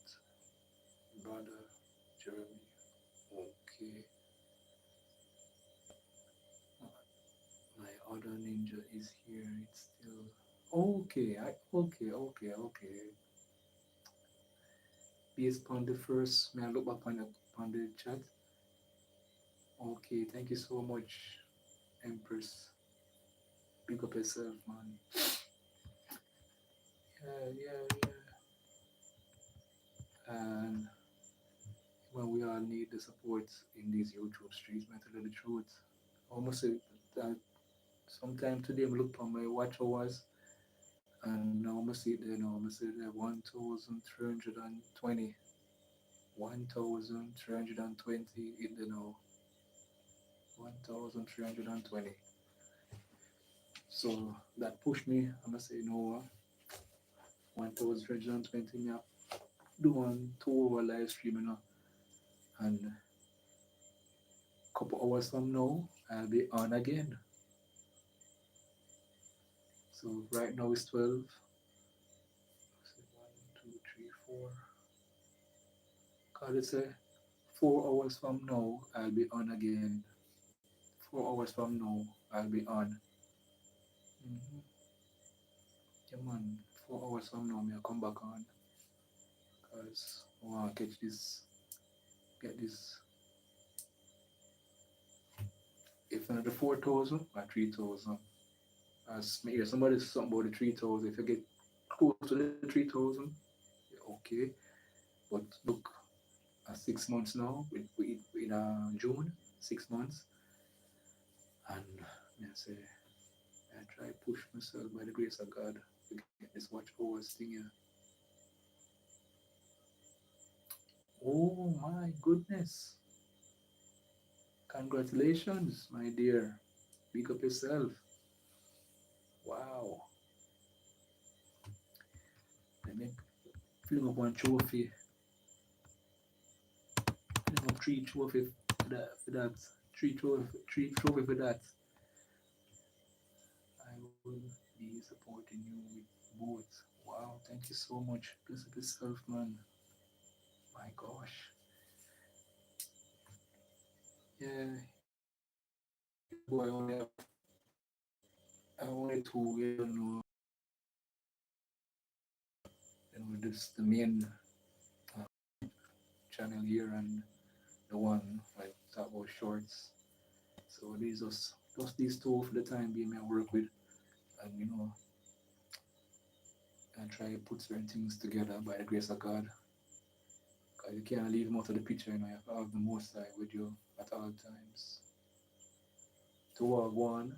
brother Jeremy. Okay. My other ninja is here. It's still okay. Okay. Based on the first, may I look back on the chat? Okay, thank you so much, Empress. Big up yourself, man. Yeah. And when we all need the support in these YouTube streets, man, to tell you the truth. I almost say that sometime today I look on my watch hours and now I see it there now. I see it there 1,320. 1,320 in the now. 1,320. So that pushed me. I'm gonna say, you know what? 1,320 me up do one 2 hour live stream, you know. And a couple hours from now I'll be on again. So right now it's 12. So 1, 2, 3, 4. Cause it's a 4 hours from now I'll be on again. 4 hours from now I'll be on. Mm-hmm. Yeah, man. 4 hours from now, me I come back on because I want to get this if another 4,000 or 3,000. As me hear somebody something about the 3,000. If you get close to the 3,000, okay. But look, 6 months now, in June, 6 months, and me I say, I try push myself by the grace of God to get this watch hours thing here. Oh my goodness! Congratulations, my dear. Big up yourself. Wow. Let me fling up one trophy. Fling up three trophy for that. Three trophy for that. I will be supporting you with both. Wow, thank you so much. Bless up yourself, man. My gosh. Yeah, your boy only have only two, this the main uh, channel here and the one like talk about shorts. So these just these two for the time being I work with, and and try to put certain things together by the grace of God. Cause you can't leave most of the picture, you have to have the most side with you at all times. To walk one,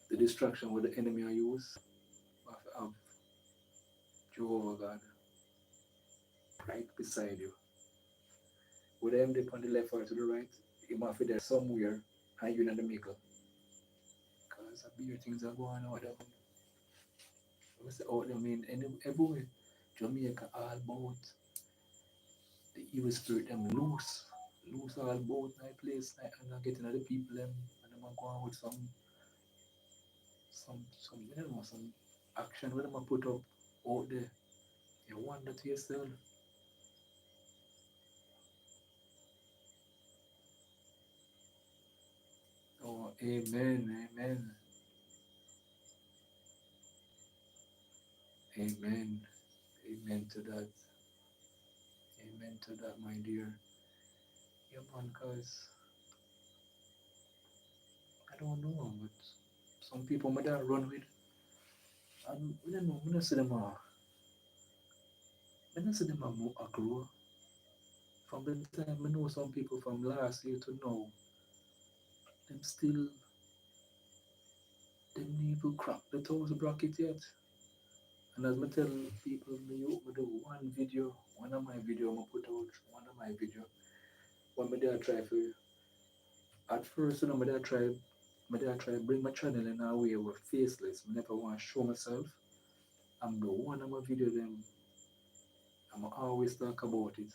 the distraction with the enemy I use, you have to have Jehovah God right beside you. Whether him dip on the left or to the right, he might be there somewhere and you in the middle. Because a beer things are going on out there. I say out there, I mean, everywhere. Jamaica all about the evil spirit them loose. Loose all about my place like, and I'm getting other people them and I'm going with some some action where them put up out there. You wonder to yourself, oh amen, amen, amen, amen to that. Amen to that, my dear. Yeah, man, cause I don't know, but some people my dad run with, and we don't know, we don't see them, we don't see them grow. From the time I know some people from last year to now, them still, them never crack the thousand bracket yet. And as I tell people, me do one video, one of my video, I put out one of my video. When me there try for, at first, me there try bring my channel in a way where faceless. Me never want to show myself. I'm the one of my video them, I'm always talk about it.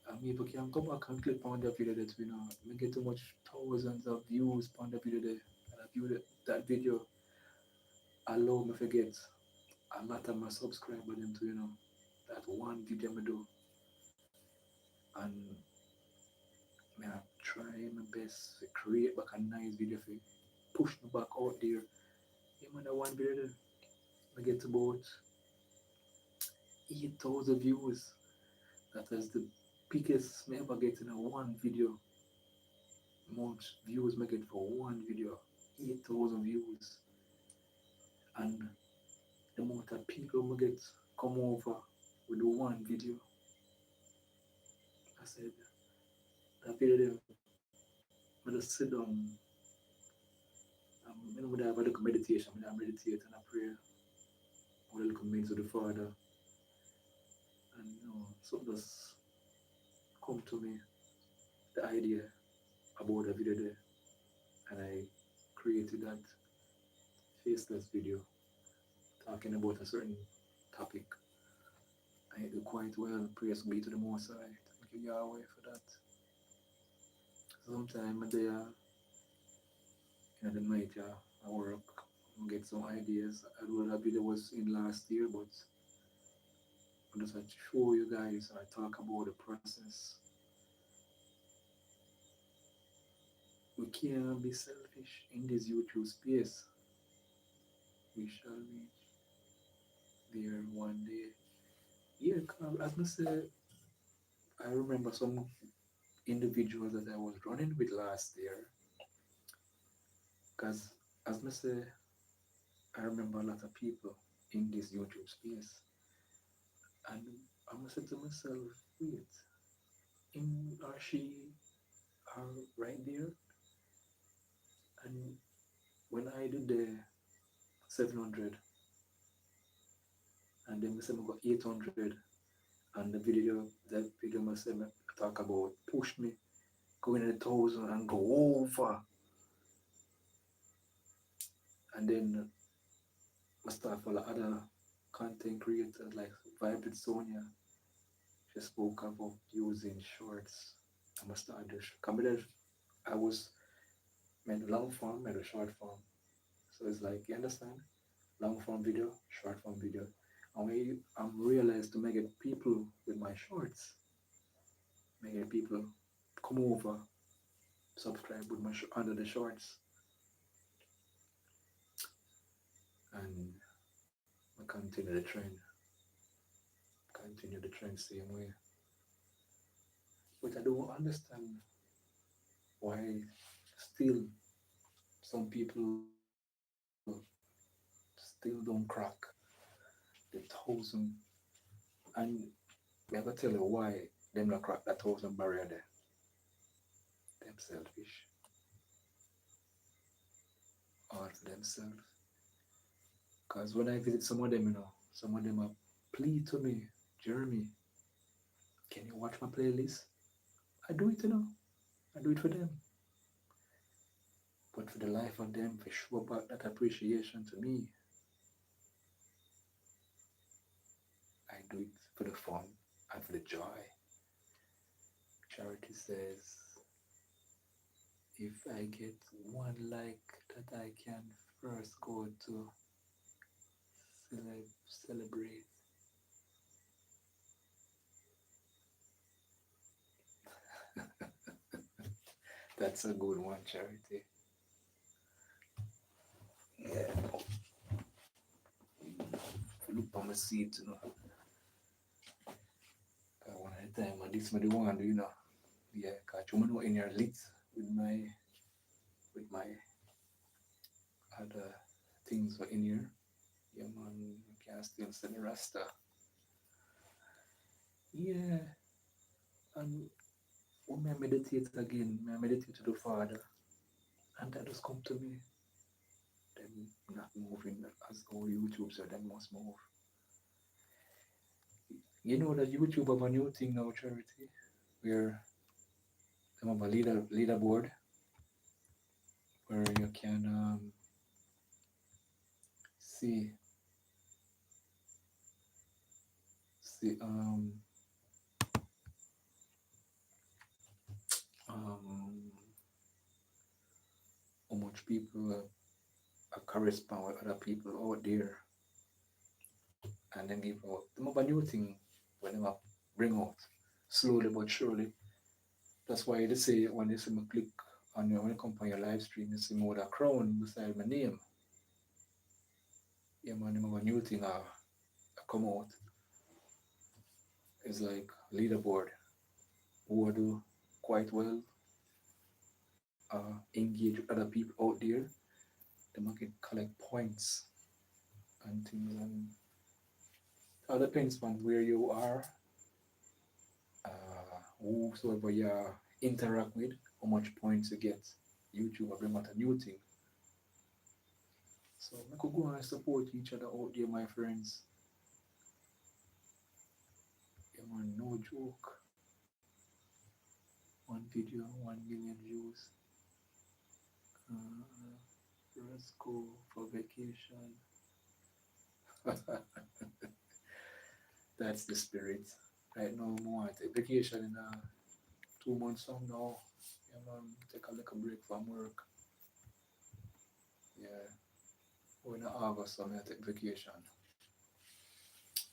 And people can come back and click on the video that me get too much thousands of views on the video there. And I view that video allow me forget a lot of my subscribers them to that one video me do. And me I try my best to create back a nice video for push me back out there. Even that one video there, I get about 8,000 views. That is the biggest me ever get in a one video. Much views me get for one video. 8,000 views. And the amount of people me get come over with the one video. I said that video there, I just sit down. I have a little meditation. I meditate and I pray. I little mean to the Father. And something just come to me, the idea about the video there. And I created that faceless video talking about a certain topic. I do quite well. Praise be to the Most High. Thank you, Yahweh, for that. Sometimes in the night, I work, get some ideas. I know that video was in last year, but I just want to show you guys and I talk about the process. We can't be selfish in this YouTube space. We shall reach there one day. Yeah, as I said, I remember some individuals that I was running with last year. Because as I say, I remember a lot of people in this YouTube space, and I must say to myself, wait, him or she are right there, and when I did the 700, and then we say I got 800, and the video must say talk about push me go in the thousand and go over, and then I start follow other content creators like Vibe with Sonia. She spoke about using shorts. I must start this. I was made long form, made a short form. So it's like you understand, long form video, short form video. And when I'm realized to make it people with my shorts, make it people come over, subscribe with my under the shorts, and I continue the trend same way. But I don't understand why still some people still don't crack the thousand. And me I gotta tell you why them not crack that thousand barrier there. Them selfish, all for themselves. Cause when I visit some of them, some of them are plead to me, Jeremy, can you watch my playlist? I do it, I do it for them. But for the life of them, for show about that appreciation to me, I do it for the fun and for the joy. Charity says, if I get one like that, I can first go to celebrate. That's a good one, Charity. Yeah, look on my seat, one at a time, and this is the one, Yeah, cause you know in your lit with my other things were in here. Yeah, man, you can still see the rasta. Yeah, and when I meditate again, I meditate to the Father, and that just come to me. Them not moving as all YouTube, so them must move. You know that YouTube have a new thing now, Charity, where them have a leaderboard where you can see see um how much people correspond with other people out there, and then give out. Them have a new thing when them bring out slowly but surely. That's why they say when they see me click on when you come on your live stream, you see more the crown beside my name. Yeah, man, them have a new thing come out. It's like leaderboard who do quite well, engage with other people out there. They can collect points and things, and it depends on where you are, whosoever you interact with, how much points you get. YouTube will bring out a new thing. So we could go and support each other out there, my friends. Yeah, man, no joke. One video, 1 million views. Uh, let's go for vacation. That's the spirit. Right now, I want to take vacation in 2 months from now. Yeah, man, take a little break from work. Yeah, we're in August, so I'm gonna take vacation.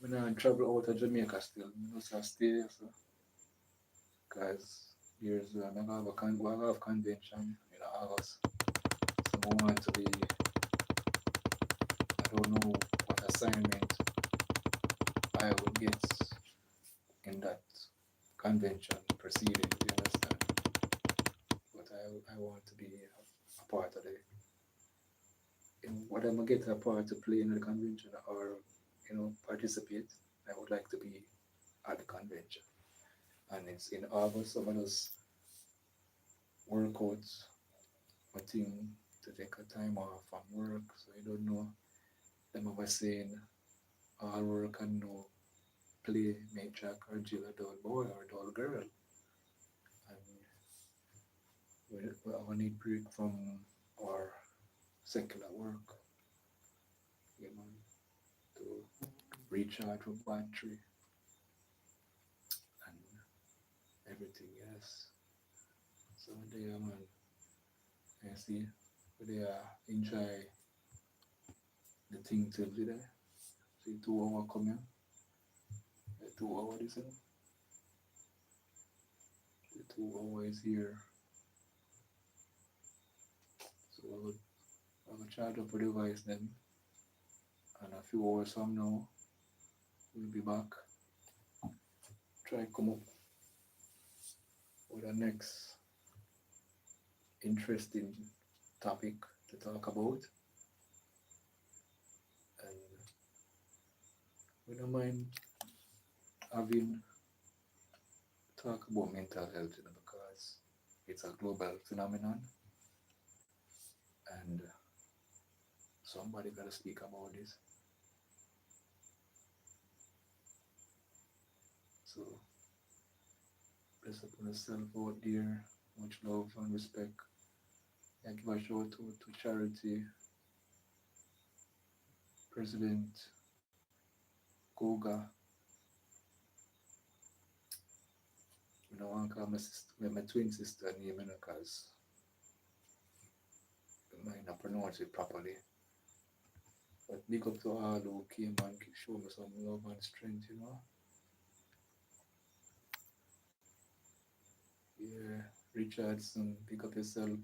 I'm gonna travel out of Jamaica still. I'm gonna stay, so, because there's I'm gonna have a convention in August. So I want to be, I don't know what assignment I will get in that convention proceeding, you understand? But I want to be a part of it. whether I get a part to play in the convention or participate, I would like to be at the convention. And it's in August. Some of those workouts, I think to take a time off from work. So I don't know. Them was saying all work and no play make Jack or Jill a dull boy or a dull girl. And we need break from our secular work, you know, to recharge our battery and everything else. So there, man, I see, they enjoy the thing till today. See 2 hour coming, 2 hour this, the 2 hour is here. So I will charge up the device then, and a few hours from now, we'll be back. Try come up with a next interesting topic to talk about, and we don't mind having talk about mental health, because it's a global phenomenon, and somebody gotta speak about this. So bless upon yourself out there, much love and respect. I give a shout out to Charity, President Goga. You know, I call my sister, my twin sister name, because I might not pronounce it properly. But big up to all who came and show me some love and strength. Yeah, Richardson, pick up yourself.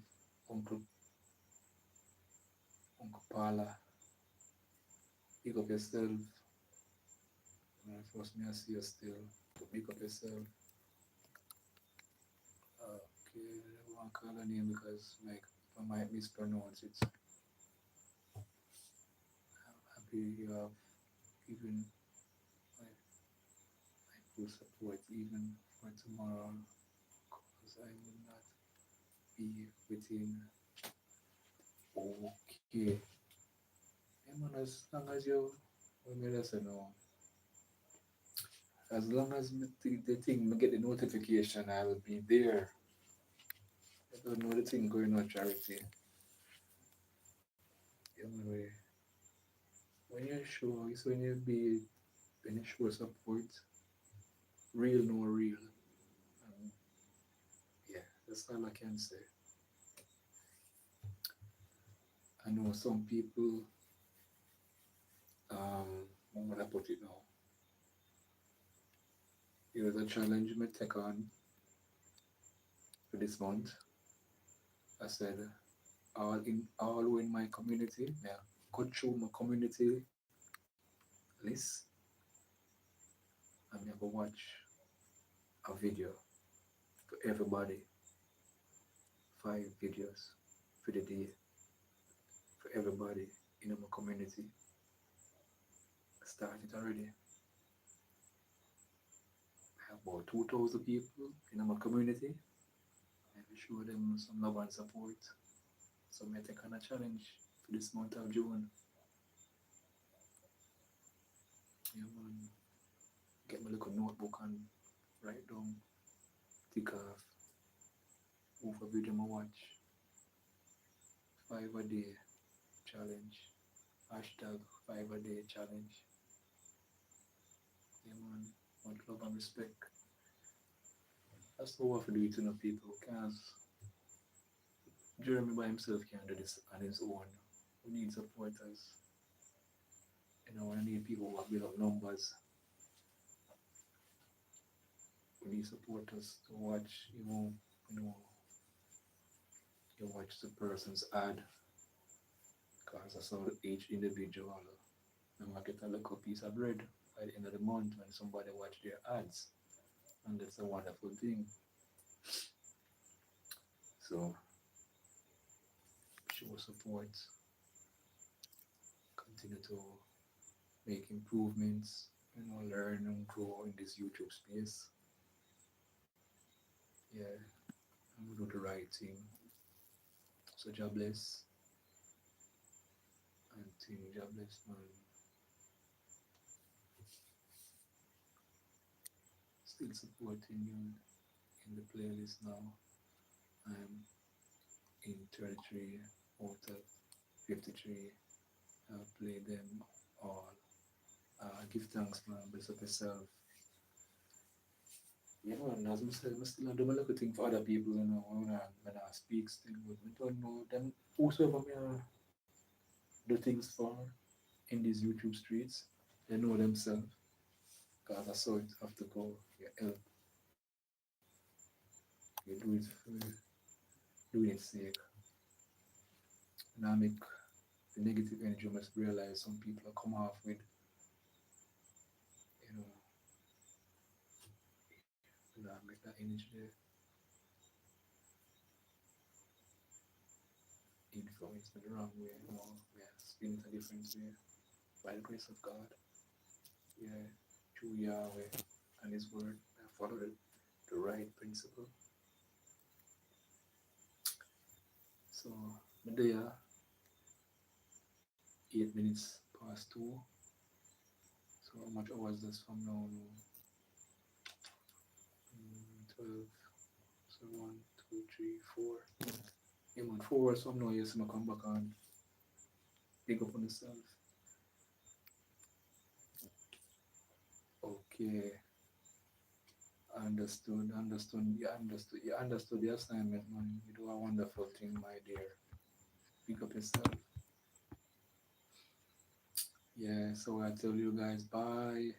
Uncle Uncle Paula, pick up yourself. First me I see you still. So pick up yourself. Okay, I won't call her name because like I might mispronounce it. I'm happy you have given my, my full support even for tomorrow, because I will not be within. Okay. Yeah, man, as long as you, let me just say no. As long as the thing, me get the notification, I will be there. I don't know the thing going on, Charity. Yeah, man, when you show, it's when you show support, real no real. Um, yeah, that's all I can say. I know some people, how would I put it now? It was a challenge me take on for this month. I said, all in my community, yeah, go through my community list and I go watch a video for everybody, 5 videos for the day for everybody in my community. I started already. I have about 2,000 people in my community. I will show them some love and support. So I take on a challenge for this month of June. Yeah, man. Get my little notebook and write down, tick off, over video I watch, 5 a day challenge, hashtag 5 a day challenge. Yeah, man. Much love and respect. That's how I have to do it to people, because Jeremy by himself can't do this on his own. We need supporters. We need people who build up numbers. We need supporters to watch, you watch the person's ad, because that's how each individual might get a little piece of bread by the end of the month when somebody watch their ads. And that's a wonderful thing. So show support. continue to make improvements, learn and grow in this YouTube space. Yeah, and we do the right thing. So God bless and thing, God bless man. Still supporting you in the playlist now. I'm in 33 out of 53. I'll play them all. Give thanks, man. Bless up yourself. Yeah, man, as I said, I still do my little thing for other people, when I speak still, but I don't know them whosoever me do things for in these YouTube streets, they know themselves, because I saw it have to go. You help, you do it for doing it sake. And I make the negative energy must realize some people come off with, you know, and I make that energy there influence me the wrong way, yeah, spin it a different way. By the grace of God, yeah, through Yahweh and His Word, I follow the right principle. So, Medea, 8 minutes past 2. So, how much hours that's from now? 12. So, 1, 2, 3, 4. Yeah, man, 4 hours from now, yes, I'm come back and pick up on yourself. Okay, understood, understood. You understood the assignment, man. You do a wonderful thing, my dear. Pick up yourself. Yeah, so I tell you guys bye.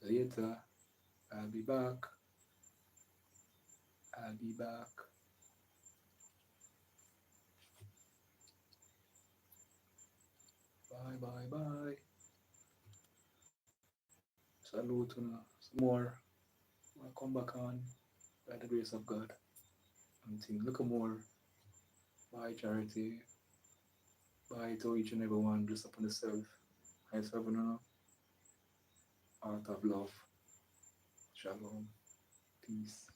Later. I'll be back. I'll be back. Bye, bye, bye. Salute to you. Some more. I'll come back on by the grace of God. And think, look more. Bye, charity. Bye to each and every one. Bless upon yourself. I serve you, art of love. Shalom. Peace.